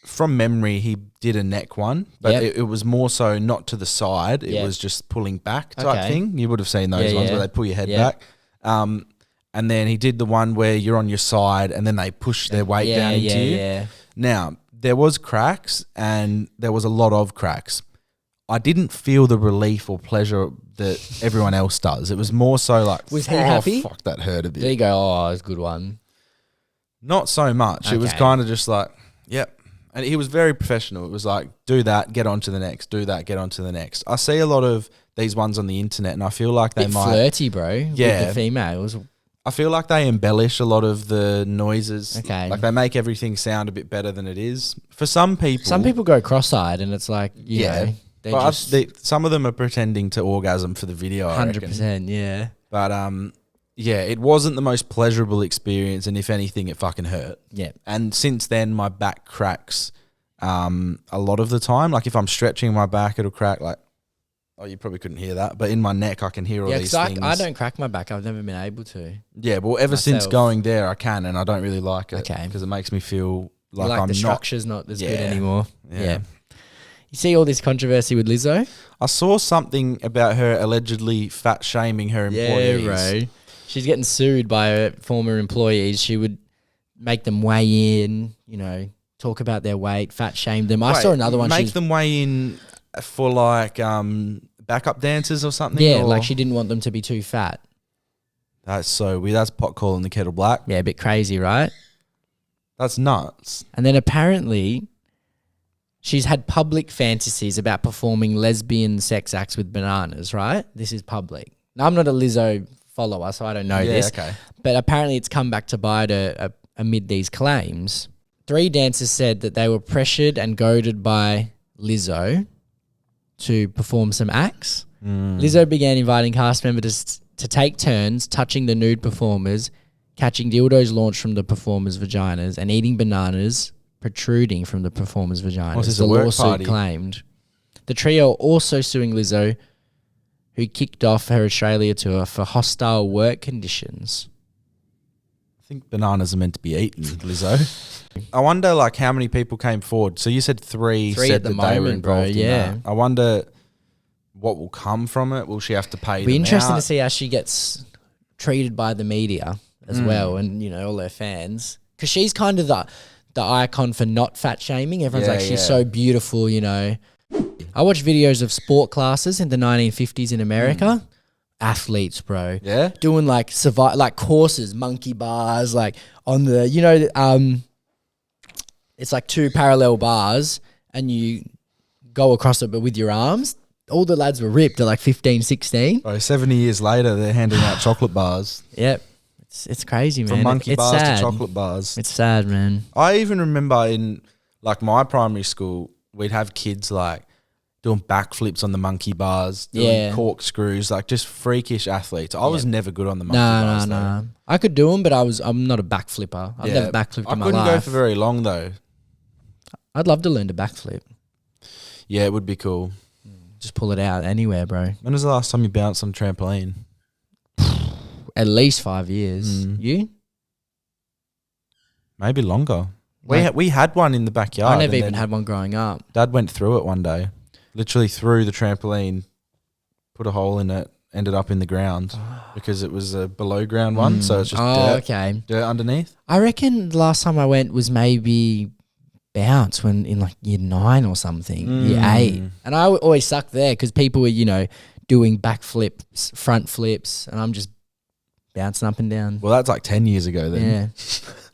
Speaker 3: from memory, he did a neck one, but it was more so not to the side. It was just pulling back type thing. You would have seen those ones where they pull your head back. And then he did the one where you're on your side and then they push their weight down into you.
Speaker 4: Yeah.
Speaker 3: Now, there was cracks and there was a lot of cracks. I didn't feel the relief or pleasure that everyone else does. It was more so
Speaker 4: Was he happy?
Speaker 3: Fuck, that hurt a bit.
Speaker 4: There you go. Oh, that's a good one.
Speaker 3: Not so much. It was
Speaker 4: Okay.
Speaker 3: kind of just yep. And he was very professional. It was do that, get on to the next. Do that, get on to the next. I see a lot of these ones on the internet and I feel like they
Speaker 4: Bit
Speaker 3: might...
Speaker 4: flirty, bro.
Speaker 3: Yeah.
Speaker 4: With the females.
Speaker 3: I feel like they embellish a lot of the noises.
Speaker 4: Okay.
Speaker 3: They make everything sound a bit better than it is. For some people...
Speaker 4: Some people go cross-eyed and it's you know, they're
Speaker 3: But
Speaker 4: just
Speaker 3: some of them are pretending to orgasm for the video, I reckon.
Speaker 4: 100%, yeah.
Speaker 3: But yeah, it wasn't the most pleasurable experience, and if anything, it fucking hurt.
Speaker 4: Yeah.
Speaker 3: And since then, my back cracks a lot of the time. If I'm stretching my back, it'll crack. Oh, you probably couldn't hear that, but in my neck, I can hear all these things.
Speaker 4: I don't crack my back. I've never been able to.
Speaker 3: Yeah, well, ever since
Speaker 4: Myself.
Speaker 3: going there, I can, and I don't really like it.
Speaker 4: Okay.
Speaker 3: Because it makes me feel like
Speaker 4: Like
Speaker 3: I'm
Speaker 4: the
Speaker 3: not.
Speaker 4: structure's not as good
Speaker 3: Yeah.
Speaker 4: anymore.
Speaker 3: Yeah.
Speaker 4: You see all this controversy with Lizzo?
Speaker 3: I saw something about her allegedly fat shaming her employees.
Speaker 4: She's getting sued by her former employees. She would make them weigh in, talk about their weight, fat shame them. I saw another one.
Speaker 3: Make them weigh in for backup dancers or something?
Speaker 4: Yeah,
Speaker 3: or?
Speaker 4: like she didn't want them to be too fat.
Speaker 3: That's so weird. That's pot calling the kettle black.
Speaker 4: Yeah, a bit crazy, right?
Speaker 3: That's nuts.
Speaker 4: And then apparently she's had public fantasies about performing lesbian sex acts with bananas, right? This is public. Now, I'm not a Lizzo follower, so I don't know this.
Speaker 3: Okay.
Speaker 4: But apparently it's come back to bite her amid these claims. 3 dancers said that they were pressured and goaded by Lizzo to perform some acts. Lizzo began inviting cast members to take turns touching the nude performers, catching dildos launched from the performers' vaginas, and eating bananas protruding from the performers' vaginas.
Speaker 3: Was this
Speaker 4: The
Speaker 3: a work
Speaker 4: lawsuit
Speaker 3: party?
Speaker 4: claimed. The trio are also suing Lizzo, who kicked off her Australia tour for hostile work conditions.
Speaker 3: I think bananas are meant to be eaten, Lizzo. I wonder, like, how many people came forward. So you said 3
Speaker 4: 3
Speaker 3: said
Speaker 4: at the
Speaker 3: that they were
Speaker 4: moment, bro,
Speaker 3: involved in
Speaker 4: yeah.
Speaker 3: that. I wonder what will come from it. Will she have to pay
Speaker 4: It'll be
Speaker 3: them
Speaker 4: interesting
Speaker 3: out?
Speaker 4: to see how she gets treated by the media as well, and, you know, all her fans. Because she's kind of the icon for not fat shaming. Everyone's
Speaker 3: Yeah,
Speaker 4: like, she's
Speaker 3: yeah.
Speaker 4: so beautiful, you know. I watch videos of sport classes in the 1950s in America. Athletes, bro.
Speaker 3: Yeah?
Speaker 4: Doing like courses, monkey bars, like on the, you know, it's like 2 parallel bars and you go across it but with your arms. All the lads were ripped at like 15, 16.
Speaker 3: Bro, 70 years later, they're handing out chocolate bars.
Speaker 4: Yep. It's crazy, man.
Speaker 3: From monkey
Speaker 4: It's
Speaker 3: bars
Speaker 4: sad.
Speaker 3: to chocolate bars.
Speaker 4: It's sad, man.
Speaker 3: I even remember in, like, my primary school, we'd have kids, like, doing backflips on the monkey bars, doing corkscrews, like, just freakish athletes. I was never good on the monkey bars, though.
Speaker 4: No. I could do them, but I'm not a backflipper. I've never backflipped
Speaker 3: I
Speaker 4: in my
Speaker 3: couldn't
Speaker 4: life.
Speaker 3: go for very long, though.
Speaker 4: I'd love to learn to backflip.
Speaker 3: Yeah, it would be cool.
Speaker 4: Just pull it out anywhere, bro.
Speaker 3: When was the last time you bounced on a trampoline?
Speaker 4: At least 5 years. You?
Speaker 3: Maybe longer. We had one in the backyard.
Speaker 4: I never
Speaker 3: and
Speaker 4: even
Speaker 3: then
Speaker 4: had one growing up.
Speaker 3: Dad went through it one day. Literally threw the trampoline, put a hole in it, ended up in the ground because it was a below ground one. So it's just dirt underneath.
Speaker 4: I reckon the last time I went was maybe bounce when in like year 9 or something, year 8. And I always sucked there because people were, you know, doing backflips, front flips, and I'm just bouncing up and down.
Speaker 3: Well, that's like 10 years ago then.
Speaker 4: Yeah.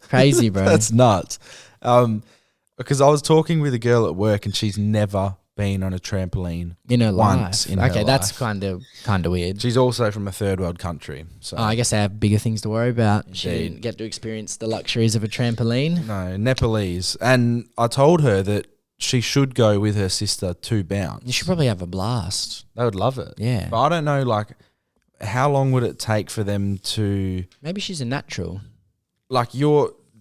Speaker 4: Crazy, bro.
Speaker 3: That's nuts. Because I was talking with a girl at work and she's never been on a trampoline
Speaker 4: in her
Speaker 3: once
Speaker 4: life.
Speaker 3: in her
Speaker 4: Okay, that's
Speaker 3: life.
Speaker 4: kind of weird.
Speaker 3: She's also from a third world country. So
Speaker 4: I guess they have bigger things to worry about. She
Speaker 3: Indeed.
Speaker 4: didn't get to experience the luxuries of a trampoline.
Speaker 3: no, Nepalese. And I told her that she should go with her sister to bounce.
Speaker 4: You should probably have a blast.
Speaker 3: They would love it.
Speaker 4: Yeah.
Speaker 3: But I don't know, like, how long would it take for them to,
Speaker 4: Maybe she's a natural.
Speaker 3: like,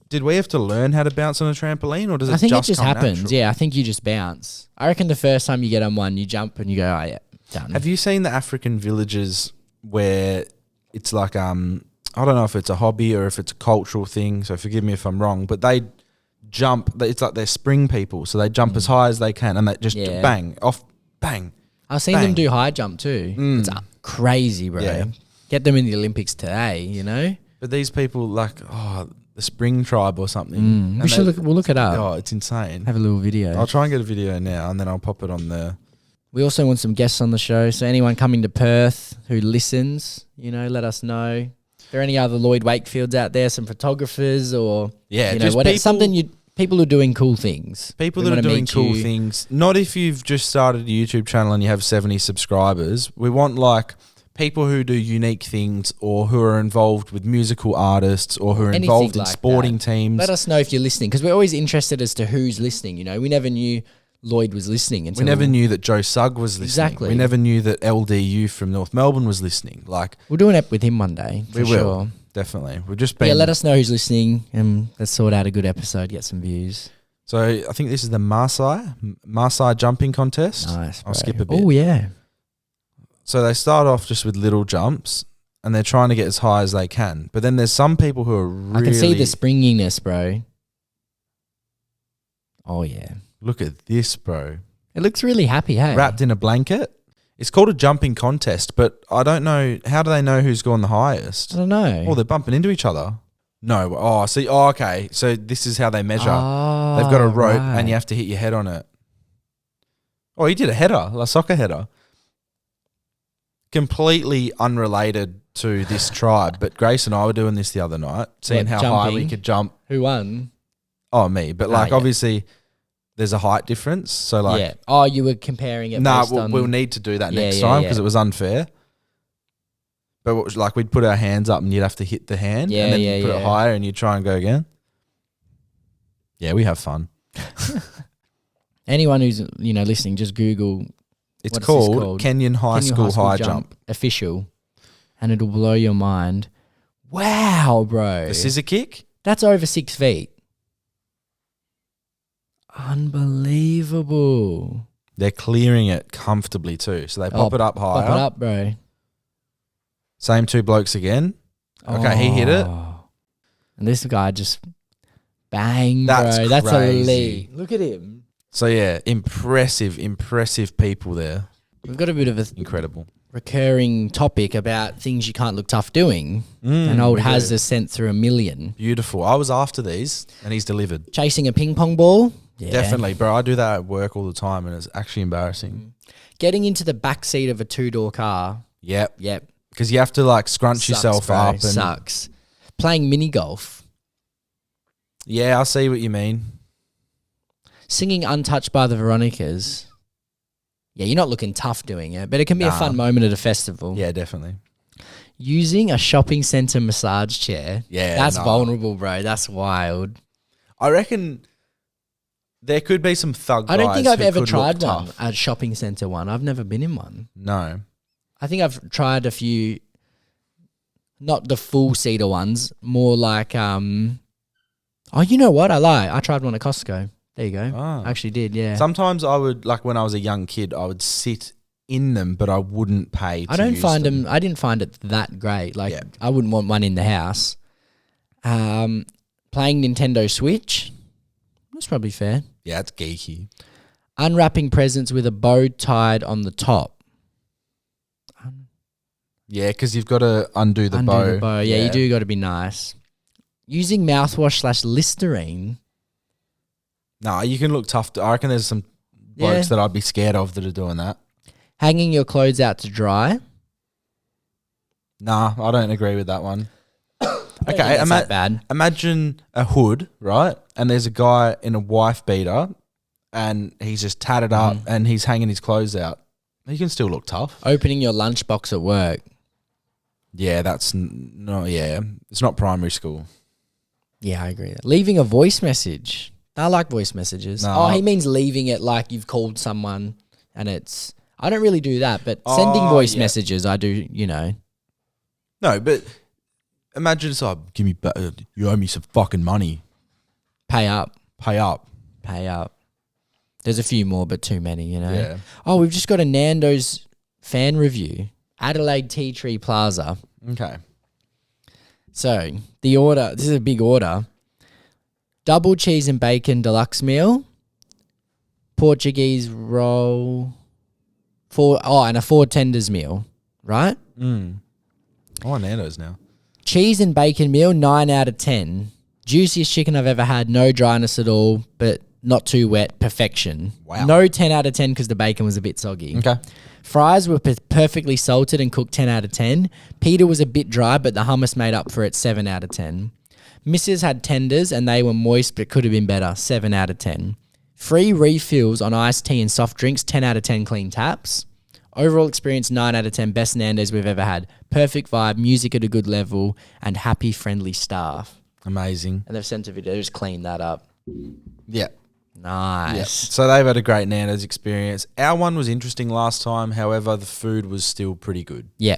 Speaker 3: did we have to learn how to bounce on a trampoline, or does it
Speaker 4: I think
Speaker 3: just
Speaker 4: it just
Speaker 3: come
Speaker 4: happens.
Speaker 3: natural?
Speaker 4: Yeah, I think you just bounce. I reckon the first time you get on one, you jump and you go, oh yeah, done.
Speaker 3: Have you seen the African villages where it's like, I don't know if it's a hobby or if it's a cultural thing, so forgive me if I'm wrong, but they jump, it's like they're spring people, so they jump as high as they can and they just bang, off, bang.
Speaker 4: I've seen them do high jump too. It's crazy, bro.
Speaker 3: Yeah.
Speaker 4: Get them in the Olympics today, you know?
Speaker 3: But these people, like, the spring tribe or something.
Speaker 4: We'll look it up.
Speaker 3: Oh, it's insane.
Speaker 4: Have a little video.
Speaker 3: I'll try and get a video now and then I'll pop it on the...
Speaker 4: We also want some guests on the show. So anyone coming to Perth who listens, you know, let us know. If there are any other Lloyd Wakefields out there, some photographers or you know,
Speaker 3: just
Speaker 4: whatever, people who are doing cool things.
Speaker 3: People
Speaker 4: We
Speaker 3: that are
Speaker 4: wanna
Speaker 3: doing
Speaker 4: meet
Speaker 3: cool
Speaker 4: you.
Speaker 3: things. Not if you've just started a YouTube channel and you have 70 subscribers. We want, like, people who do unique things or who are involved with musical artists or who are
Speaker 4: Anything
Speaker 3: involved in
Speaker 4: like
Speaker 3: sporting
Speaker 4: that.
Speaker 3: teams.
Speaker 4: Let us know if you're listening because we're always interested as to who's listening. You know, we never knew Lloyd was listening until
Speaker 3: We never knew that Joe Sugg was listening.
Speaker 4: Exactly.
Speaker 3: We never knew that LDU from North Melbourne was listening. Like,
Speaker 4: we'll do an ep with him one day. For
Speaker 3: we will.
Speaker 4: sure.
Speaker 3: Definitely. We've just been...
Speaker 4: Yeah, let us know who's listening and let's sort out a good episode, get some views.
Speaker 3: So I think this is the Maasai jumping contest.
Speaker 4: Nice.
Speaker 3: I'll skip a bit.
Speaker 4: Oh, yeah.
Speaker 3: So they start off just with little jumps and they're trying to get as high as they can. But then there's some people who are really...
Speaker 4: I can see the springiness, bro. Oh, yeah.
Speaker 3: Look at this, bro.
Speaker 4: It looks really happy, hey?
Speaker 3: Wrapped in a blanket. It's called a jumping contest, but I don't know. How do they know who's gone the highest?
Speaker 4: I don't know.
Speaker 3: Oh, they're bumping into each other. No. Oh, see. Oh, okay. So this is how they measure. They've got a rope and you have to hit your head on it. Oh, he did a header, a soccer header. completely unrelated to this tribe, but Grace and I were doing this the other night, seeing how high we could jump.
Speaker 4: Who won?
Speaker 3: Oh, me. But obviously there's a height difference. So
Speaker 4: yeah. Oh, you were comparing it based on...
Speaker 3: we'll need to do that next time because it was unfair. But we'd put our hands up and you'd have to hit the hand and then you'd put it higher and you'd try and go again. Yeah, we have fun.
Speaker 4: Anyone who's listening, just Google.
Speaker 3: It's called Kenyan High School High Jump
Speaker 4: Official, and it'll blow your mind. Wow, bro!
Speaker 3: The scissor kick?
Speaker 4: That's over 6 feet. Unbelievable.
Speaker 3: They're clearing it comfortably too, so they pop it up higher.
Speaker 4: Pop it up, bro.
Speaker 3: Same 2 blokes again. Okay, he hit it.
Speaker 4: And this guy just bang,
Speaker 3: That's
Speaker 4: bro. That's
Speaker 3: crazy.
Speaker 4: elite. Look at him.
Speaker 3: So yeah, impressive people there.
Speaker 4: We've got a bit of a
Speaker 3: Incredible
Speaker 4: recurring topic about things you can't look tough doing. And old Haz has sent through 1 million.
Speaker 3: Beautiful. I was after these and he's delivered.
Speaker 4: Chasing a ping pong ball. Yeah.
Speaker 3: Definitely, bro. I do that at work all the time and it's actually embarrassing.
Speaker 4: Getting into the back seat of a 2-door car.
Speaker 3: Yep.
Speaker 4: Yep.
Speaker 3: Because you have to scrunch yourself up. And
Speaker 4: sucks. Playing mini golf.
Speaker 3: Yeah, I see what you mean.
Speaker 4: Singing Untouched by the Veronicas. Yeah, you're not looking tough doing it, but it can be a fun moment at a festival.
Speaker 3: Yeah, definitely.
Speaker 4: Using a shopping centre massage chair.
Speaker 3: Yeah.
Speaker 4: That's vulnerable, bro. That's wild.
Speaker 3: I reckon there could be some thug guys.
Speaker 4: I don't think I've ever tried
Speaker 3: one,
Speaker 4: a shopping centre one. I've never been in one.
Speaker 3: No.
Speaker 4: I think I've tried a few, not the full cedar ones, more like, oh, you know what? I tried one at Costco. There you go.
Speaker 3: Oh.
Speaker 4: I actually did, yeah.
Speaker 3: Sometimes I would, when I was a young kid, I would sit in them, but I wouldn't pay to
Speaker 4: I
Speaker 3: use them.
Speaker 4: I didn't find it that great. I wouldn't want one in the house. Playing Nintendo Switch, that's probably fair.
Speaker 3: Yeah, it's geeky.
Speaker 4: Unwrapping presents with a bow tied on the top.
Speaker 3: Yeah, because you've got to undo the bow.
Speaker 4: Yeah, you do got to be nice. Using mouthwash / Listerine.
Speaker 3: No, you can look tough. I reckon there's some blokes that I'd be scared of that are doing that.
Speaker 4: Hanging your clothes out to dry.
Speaker 3: Nah, I don't agree with that one.
Speaker 4: Okay, not bad.
Speaker 3: Imagine a hood, right? And there's a guy in a wife beater and he's just tatted up and he's hanging his clothes out. He can still look tough.
Speaker 4: Opening your lunchbox at work.
Speaker 3: Yeah, it's not primary school.
Speaker 4: Yeah, I agree. Leaving a voice message. I like voice messages. No. Oh, he means leaving it like you've called someone and it's... I don't really do that, but sending voice messages, I do,
Speaker 3: No, but imagine it's like, give me back, you owe me some fucking money.
Speaker 4: Pay up.
Speaker 3: Pay up.
Speaker 4: Pay up. There's a few more, but too many,
Speaker 3: Yeah.
Speaker 4: Oh, we've just got a Nando's fan review. Adelaide Tea Tree Plaza.
Speaker 3: Okay.
Speaker 4: So, the order, this is a big order. Double cheese and bacon deluxe meal. Portuguese roll. And a 4 tenders meal, right?
Speaker 3: I want Nando's now.
Speaker 4: Cheese and bacon meal, 9 out of 10. Juiciest chicken I've ever had. No dryness at all, but not too wet. Perfection.
Speaker 3: Wow.
Speaker 4: No 10 out of 10 because the bacon was a bit soggy.
Speaker 3: Okay.
Speaker 4: Fries were perfectly salted and cooked, 10 out of 10. Pita was a bit dry, but the hummus made up for it, 7 out of 10. Mrs. had tenders and they were moist but could have been better, 7 out of 10. Free refills on iced tea and soft drinks, 10 out of 10 clean taps. Overall experience, 9 out of 10, best Nando's we've ever had. Perfect vibe, music at a good level, and happy, friendly staff.
Speaker 3: Amazing.
Speaker 4: And they've sent a video, just clean that up.
Speaker 3: Yeah.
Speaker 4: Nice.
Speaker 3: Yep. So they've had a great Nando's experience. Our one was interesting last time. However, the food was still pretty good.
Speaker 4: Yeah.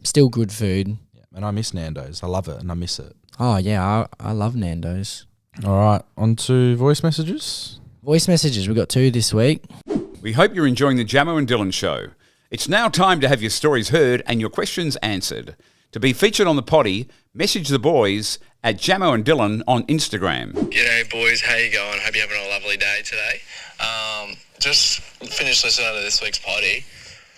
Speaker 4: Still good food.
Speaker 3: Yeah. And I miss Nando's. I love it and I miss it.
Speaker 4: Oh, yeah. I love Nando's.
Speaker 3: All right. On to voice messages.
Speaker 4: Voice messages. We've got 2 this week.
Speaker 1: We hope you're enjoying the Jamo and Dylan show. It's now time to have your stories heard and your questions answered. To be featured on the Poddy, message the boys at Jamo and Dylan on Instagram.
Speaker 5: G'day boys, how you going? Hope you're having a lovely day today. Just finished listening to this week's Poddy.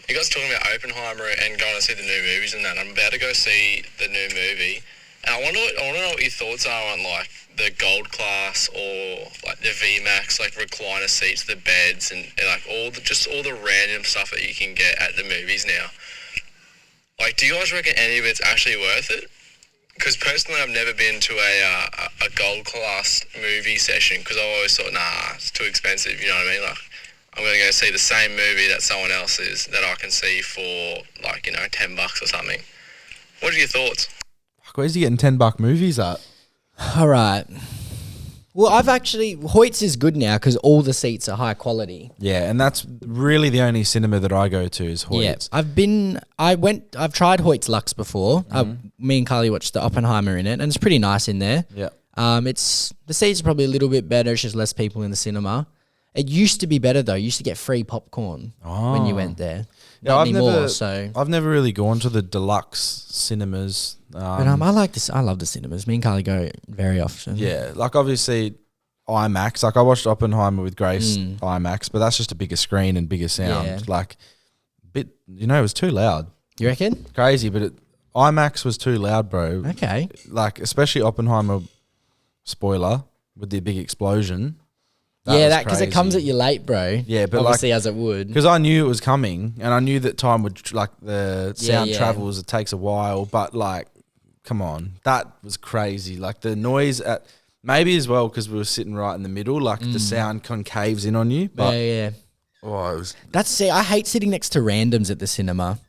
Speaker 5: You guys talking about Oppenheimer and going to see the new movies and that. I'm about to go see the new movie. And I want to know what your thoughts are on like the gold class or like the VMAX, like recliner seats, the beds, and like all the random stuff that you can get at the movies now. Like, do you guys reckon any of it's actually worth it? Because personally, I've never been to a gold class movie session because I always thought, nah, it's too expensive. You know what I mean? Like, I'm going to go see the same movie that someone else is that I can see for like, you know, $10 or something. What are your thoughts?
Speaker 3: Where's he getting $10 movies at?
Speaker 4: All right. Well, Hoyt's is good now because all the seats are high quality.
Speaker 3: Yeah, and that's really the only cinema that I go to is Hoyt's.
Speaker 4: Yeah, I've tried Hoyt's Lux before. Me and Carly watched the Oppenheimer in it, and it's pretty nice in there.
Speaker 3: Yeah.
Speaker 4: The seats are probably a little bit better. It's just less people in the cinema. It used to be better though. You used to get free popcorn when you went there.
Speaker 3: Yeah,
Speaker 4: Not anymore.
Speaker 3: I've never really gone to the deluxe cinemas.
Speaker 4: But I like this. I love the cinemas. Me and Carly go very often.
Speaker 3: Yeah, like obviously IMAX. Like I watched Oppenheimer with Grace IMAX, but that's just a bigger screen and bigger sound.
Speaker 4: Yeah.
Speaker 3: Like, it was too loud.
Speaker 4: You reckon?
Speaker 3: Crazy, but IMAX was too loud, bro.
Speaker 4: Okay.
Speaker 3: Like especially Oppenheimer. Spoiler with the big explosion.
Speaker 4: That because it comes at you late, bro.
Speaker 3: Yeah, but
Speaker 4: obviously as it would.
Speaker 3: Because I knew it was coming, and I knew that time would the sound travels. It takes a while, but like, come on, that was crazy. Like the noise at maybe as well because we were sitting right in the middle. Like the sound concaves in on you. But
Speaker 4: yeah.
Speaker 3: Oh, it was.
Speaker 4: I hate sitting next to randoms at the cinema.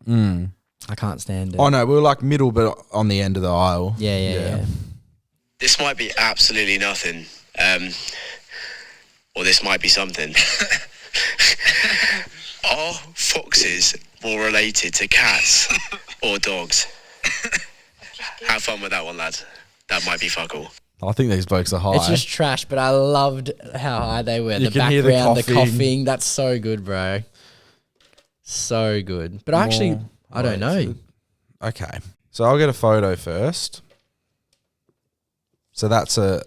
Speaker 4: I can't stand it.
Speaker 3: Oh no, we were like middle, but on the end of the aisle.
Speaker 4: Yeah.
Speaker 6: This might be absolutely nothing. Or this might be something. Are foxes more related to cats or dogs? Have fun with that one, lads. That might be fuck all.
Speaker 3: I think these blokes are high.
Speaker 4: It's just trash, but I loved how high they were.
Speaker 3: You
Speaker 4: The
Speaker 3: can hear
Speaker 4: background,
Speaker 3: the
Speaker 4: the coughing. That's so good, bro. So good. But I don't know.
Speaker 3: Okay, so I'll get a photo first. So that's a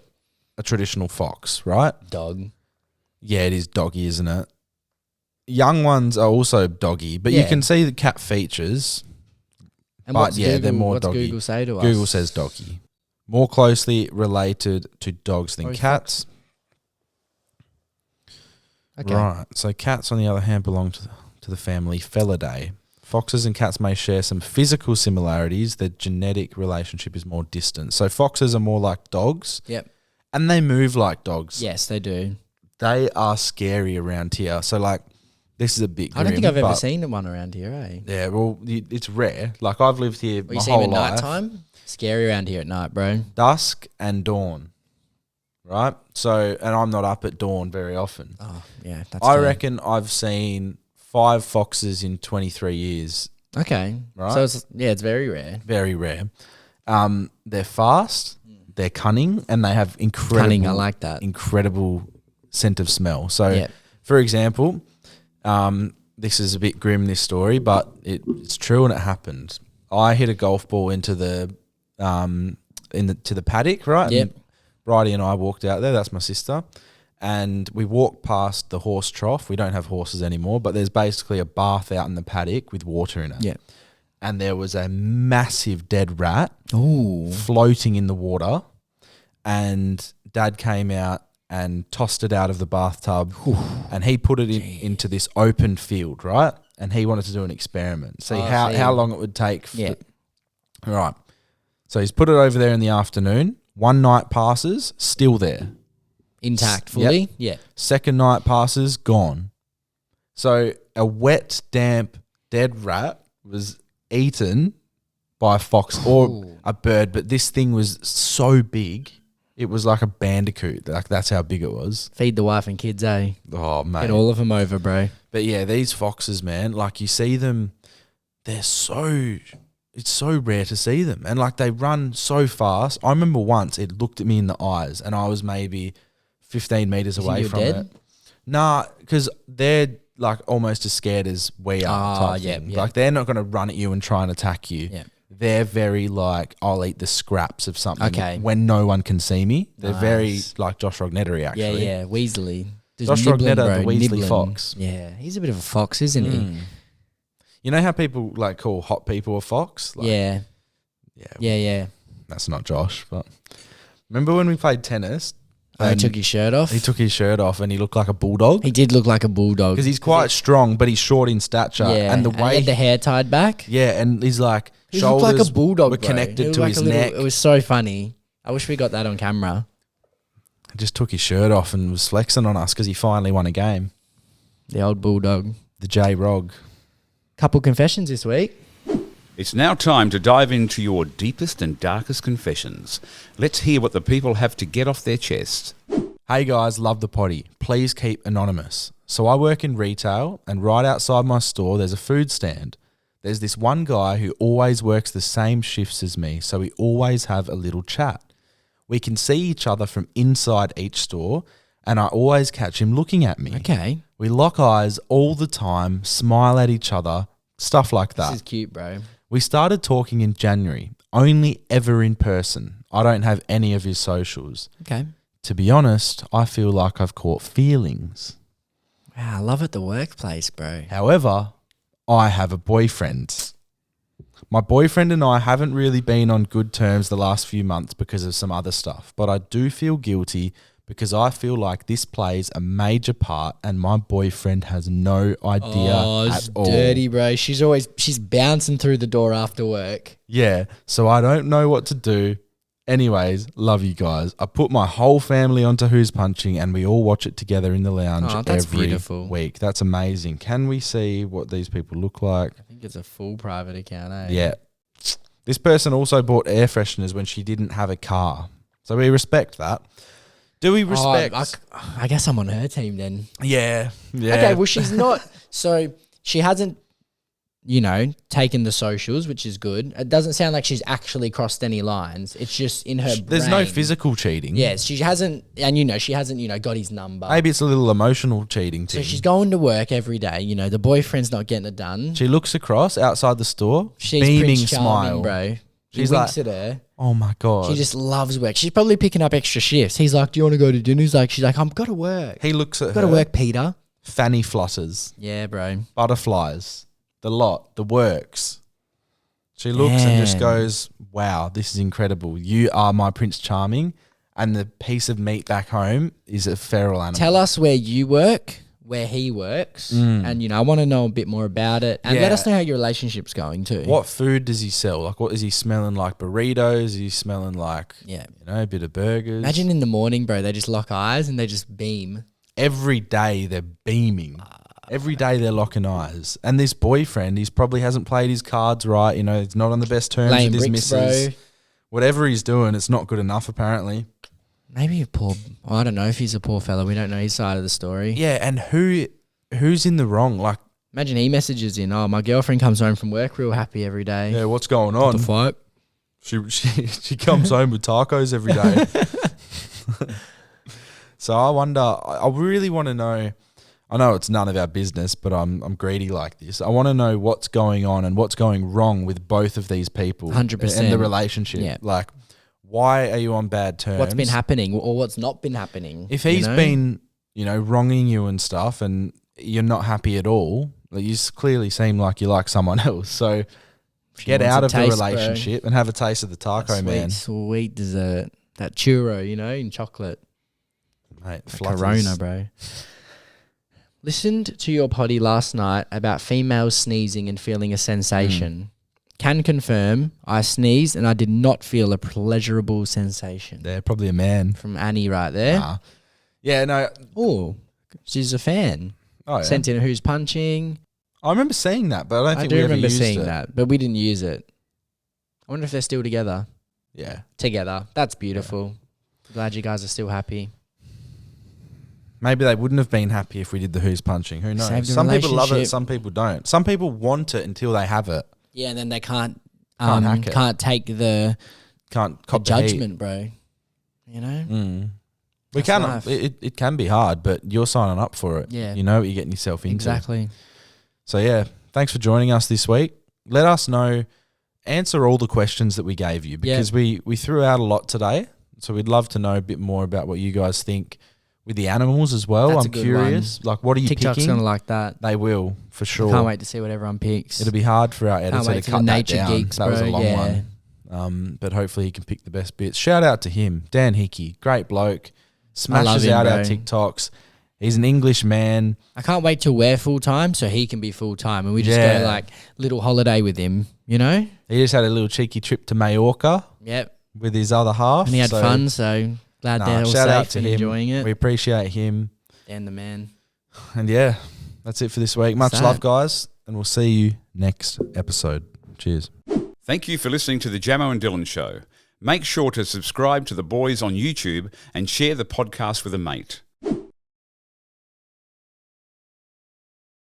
Speaker 3: traditional fox, right?
Speaker 4: Dog.
Speaker 3: Yeah, it is doggy, isn't it? Young ones are also doggy, but you can see the cat features.
Speaker 4: And
Speaker 3: but they're more
Speaker 4: what's
Speaker 3: doggy.
Speaker 4: Google say to us?
Speaker 3: Google says doggy. More closely related to dogs than cats.
Speaker 4: Okay.
Speaker 3: Right. So cats, on the other hand, belong to the family Felidae. Foxes and cats may share some physical similarities. Their genetic relationship is more distant. So foxes are more like dogs.
Speaker 4: Yep.
Speaker 3: And they move like dogs.
Speaker 4: Yes, they do.
Speaker 3: They are scary around here. So, like, this is a bit grim.
Speaker 4: I don't think I've ever seen one around here, eh?
Speaker 3: Yeah, well, it's rare. Like, I've lived here my
Speaker 4: You see
Speaker 3: whole
Speaker 4: them at
Speaker 3: life.
Speaker 4: night time? Scary around here at night, bro.
Speaker 3: Dusk and dawn, right? So, and I'm not up at dawn very often.
Speaker 4: Oh, yeah. That's
Speaker 3: I
Speaker 4: fair.
Speaker 3: reckon I've seen 5 foxes in 23 years.
Speaker 4: Okay.
Speaker 3: Right.
Speaker 4: So, it's very rare.
Speaker 3: Very rare. They're fast, they're cunning, and they have incredible...
Speaker 4: Cunning, I like that.
Speaker 3: Incredible scent of smell. So,
Speaker 4: Yep.
Speaker 3: for example, this is a bit grim, this story, but it's true and it happened. I hit a golf ball into the to the paddock, right?
Speaker 4: Yep.
Speaker 3: And Bridie and I walked out there. That's my sister. And we walked past the horse trough. We don't have horses anymore, but there's basically a bath out in the paddock with water in it.
Speaker 4: Yeah.
Speaker 3: And there was a massive dead rat floating in the water. And Dad came out and tossed it out of the bathtub, and he put it into this open field, right? And he wanted to do an experiment, see how long it would take. Right. So he's put it over there in the afternoon. One night passes, still there.
Speaker 4: Intact fully?
Speaker 3: Yep.
Speaker 4: Yeah.
Speaker 3: Second night passes, gone. So a wet, damp, dead rat was eaten by a fox or a bird, but this thing was so big. It was like a bandicoot. Like, that's how big it was.
Speaker 4: Feed the wife and kids, eh?
Speaker 3: Oh, mate.
Speaker 4: Get all of them over, bro.
Speaker 3: But yeah, these foxes, man, like you see them, it's so rare to see them. And like they run so fast. I remember once it looked at me in the eyes and I was maybe 15 meters away from it. Nah, because they're like almost as scared as we are.
Speaker 4: Yeah.
Speaker 3: Like they're not going to run at you and try and attack you.
Speaker 4: Yeah.
Speaker 3: They're very like, I'll eat the scraps of something when no one can see me. They're very like Josh Rognettery, actually.
Speaker 4: Yeah. Weasley.
Speaker 3: Josh Rognetta, the Weasley fox.
Speaker 4: Yeah. He's a bit of a fox, isn't he?
Speaker 3: You know how people like call hot people a fox? Like,
Speaker 4: Yeah.
Speaker 3: That's not Josh, but remember when we played tennis?
Speaker 4: He
Speaker 3: And
Speaker 4: took his shirt off.
Speaker 3: He took his shirt off and he looked like a bulldog.
Speaker 4: He did look like a bulldog.
Speaker 3: Because he's quite strong, but he's short in stature.
Speaker 4: Yeah,
Speaker 3: And the
Speaker 4: he
Speaker 3: way
Speaker 4: had the hair tied back.
Speaker 3: yeah, and he's like
Speaker 4: He looked
Speaker 3: shoulders
Speaker 4: like a bulldog,
Speaker 3: were
Speaker 4: bro.
Speaker 3: connected
Speaker 4: He
Speaker 3: to
Speaker 4: looked
Speaker 3: his
Speaker 4: like a
Speaker 3: neck.
Speaker 4: It was so funny. I wish we got that on camera.
Speaker 3: He just took his shirt off and was flexing on us because he finally won a game.
Speaker 4: The old bulldog.
Speaker 3: The J-Rog.
Speaker 4: Couple confessions this week.
Speaker 1: It's now time to dive into your deepest and darkest confessions. Let's hear what the people have to get off their chest.
Speaker 3: Hey guys, love the potty. Please keep anonymous. So I work in retail and right outside my store there's a food stand. There's this one guy who always works the same shifts as me, so we always have a little chat. We can see each other from inside each store and I always catch him looking at me.
Speaker 4: Okay.
Speaker 3: We lock eyes all the time, smile at each other, stuff like that.
Speaker 4: This is cute, bro.
Speaker 3: We started talking in January, only ever in person. I don't have any of his socials.
Speaker 4: Okay.
Speaker 3: To be honest, I feel like I've caught feelings.
Speaker 4: Wow, I love it, the workplace, bro.
Speaker 3: However, I have a boyfriend. My boyfriend and I haven't really been on good terms the last few months because of some other stuff, but I do feel guilty because I feel like this plays a major part and my boyfriend has no idea
Speaker 4: it's
Speaker 3: at all.
Speaker 4: dirty, bro. She's bouncing through the door after work.
Speaker 3: Yeah, so I don't know what to do. Anyways, love you guys. I put my whole family onto Who's Punching and we all watch it together in the lounge
Speaker 4: That's
Speaker 3: every
Speaker 4: beautiful.
Speaker 3: week. That's amazing. Can we see what these people look like?
Speaker 4: I think it's a full private account, eh?
Speaker 3: Yeah. This person also bought air fresheners when she didn't have a car. So we respect that. Do we respect?
Speaker 4: I guess I'm on her team then.
Speaker 3: Yeah. Yeah.
Speaker 4: Okay, well, she's not. So she hasn't, taken the socials, which is good. It doesn't sound like she's actually crossed any lines. It's just in her
Speaker 3: There's
Speaker 4: brain.
Speaker 3: no physical cheating.
Speaker 4: Yes, she hasn't, she hasn't, got his number.
Speaker 3: Maybe it's a little emotional cheating
Speaker 4: So
Speaker 3: too.
Speaker 4: she's going to work every day. The boyfriend's not getting it done.
Speaker 3: She looks across outside the store,
Speaker 4: She's
Speaker 3: beaming
Speaker 4: Prince Charming,
Speaker 3: smile.
Speaker 4: bro.
Speaker 3: She's
Speaker 4: He winks
Speaker 3: like,
Speaker 4: at her.
Speaker 3: oh my God.
Speaker 4: She just loves work. She's probably picking up extra shifts. He's like, do you want to go to dinner? She's like, I've got to work.
Speaker 3: He looks at
Speaker 4: Got to
Speaker 3: her.
Speaker 4: work, Peter.
Speaker 3: Fanny flutters,
Speaker 4: Yeah, bro.
Speaker 3: butterflies, the lot, the works. She looks and just
Speaker 4: Man.
Speaker 3: goes, wow, this is incredible. You are my Prince Charming. And the piece of meat back home is a feral animal.
Speaker 4: Tell us where you work, where he works, and I want to know a bit more about it. And let
Speaker 3: Yeah.
Speaker 4: us know how your relationship's going too.
Speaker 3: What food does he sell? Like, what is he smelling like? Burritos? Is he smelling like,
Speaker 4: Yeah.
Speaker 3: a bit of burgers?
Speaker 4: Imagine in the morning, bro, they just lock eyes and they just beam.
Speaker 3: Every day they're beaming. Every day they're locking eyes. And this boyfriend, he's probably hasn't played his cards right. He's not on the best terms
Speaker 4: Laying
Speaker 3: with his
Speaker 4: bricks,
Speaker 3: missus.
Speaker 4: bro.
Speaker 3: Whatever he's doing, it's not good enough apparently.
Speaker 4: Maybe I don't know if he's a poor fella. We don't know his side of the story.
Speaker 3: Yeah, and who's in the wrong? Like,
Speaker 4: Imagine he messages in, my girlfriend comes home from work real happy every day.
Speaker 3: yeah, what's going
Speaker 4: What
Speaker 3: on?
Speaker 4: the fuck?
Speaker 3: She comes home with tacos every day. So I wonder, I really want to know, I know it's none of our business, but I'm greedy like this. I want to know what's going on and what's going wrong with both of these people.
Speaker 4: 100%.
Speaker 3: And the relationship.
Speaker 4: Yeah.
Speaker 3: Like, why are you on bad terms?
Speaker 4: What's been happening or what's not been happening?
Speaker 3: If he's
Speaker 4: you know?
Speaker 3: been, wronging you and stuff and you're not happy at all, like, you clearly seem like you like someone else. So get
Speaker 4: wants
Speaker 3: out
Speaker 4: a
Speaker 3: of
Speaker 4: taste,
Speaker 3: the
Speaker 4: bro.
Speaker 3: relationship and have a taste of the taco,
Speaker 4: Sweet,
Speaker 3: man.
Speaker 4: sweet dessert. That churro, in chocolate.
Speaker 3: Mate,
Speaker 4: A
Speaker 3: flutters.
Speaker 4: Corona, bro. Listened to your potty last night about females sneezing and feeling a sensation. Can confirm I sneezed and I did not feel a pleasurable sensation.
Speaker 3: They're probably a man.
Speaker 4: From Annie right there.
Speaker 3: Nah. Yeah, no.
Speaker 4: Oh, she's a fan.
Speaker 3: Oh, yeah.
Speaker 4: Sent in Who's Punching.
Speaker 3: I remember seeing that, but I don't
Speaker 4: I
Speaker 3: think
Speaker 4: do
Speaker 3: we ever
Speaker 4: remember
Speaker 3: used
Speaker 4: seeing
Speaker 3: it.
Speaker 4: that, but we didn't use it. I wonder if they're still together.
Speaker 3: Yeah.
Speaker 4: Together. That's beautiful. Glad you guys are still happy.
Speaker 3: Maybe they wouldn't have been happy if we did the Who's Punching. Who knows?
Speaker 4: Save the
Speaker 3: Some people love it,
Speaker 4: relationship.
Speaker 3: some people don't. Some people want it until they have it.
Speaker 4: Yeah, and then they can't
Speaker 3: hack it.
Speaker 4: can't take the
Speaker 3: Can't cop the
Speaker 4: judgment, bro. You know?
Speaker 3: heat. We
Speaker 4: That's
Speaker 3: can.
Speaker 4: life.
Speaker 3: It can be hard, but you're signing up for it.
Speaker 4: Yeah.
Speaker 3: You know what you're getting yourself into.
Speaker 4: Exactly.
Speaker 3: So yeah, thanks for joining us this week. Let us know. Answer all the questions that we gave you because we threw out a lot today. So we'd love to know a bit more about what you guys think with the animals as well.
Speaker 4: That's a
Speaker 3: I'm
Speaker 4: good
Speaker 3: curious. Like, what are you
Speaker 4: TikTok's
Speaker 3: picking?
Speaker 4: gonna like that.
Speaker 3: They will, for sure.
Speaker 4: Can't wait to see what everyone picks.
Speaker 3: It'll be hard for our editor
Speaker 4: Can't
Speaker 3: to
Speaker 4: wait for
Speaker 3: cut
Speaker 4: the
Speaker 3: that
Speaker 4: nature
Speaker 3: down.
Speaker 4: geeks,
Speaker 3: That was a
Speaker 4: bro.
Speaker 3: long
Speaker 4: Yeah.
Speaker 3: one. But hopefully he can pick the best bits. Shout out to him, Dan Hickey, great bloke. Smashes
Speaker 4: him,
Speaker 3: out our
Speaker 4: bro.
Speaker 3: TikToks. He's an English man.
Speaker 4: I can't wait till we're full time so he can be full time and we just go like little holiday with him, you know?
Speaker 3: He just had a little cheeky trip to Mallorca
Speaker 4: Yep.
Speaker 3: with his other half.
Speaker 4: And he had fun, so glad they're all
Speaker 3: shout out
Speaker 4: safe
Speaker 3: to
Speaker 4: and
Speaker 3: him.
Speaker 4: enjoying it.
Speaker 3: We appreciate him.
Speaker 4: And the man.
Speaker 3: And yeah, that's it for this week. Much
Speaker 4: That's
Speaker 3: love,
Speaker 4: that.
Speaker 3: guys. And we'll see you next episode. Cheers.
Speaker 1: Thank you for listening to the Jamo and Dylan Show. Make sure to subscribe to the boys on YouTube and share the podcast with a mate.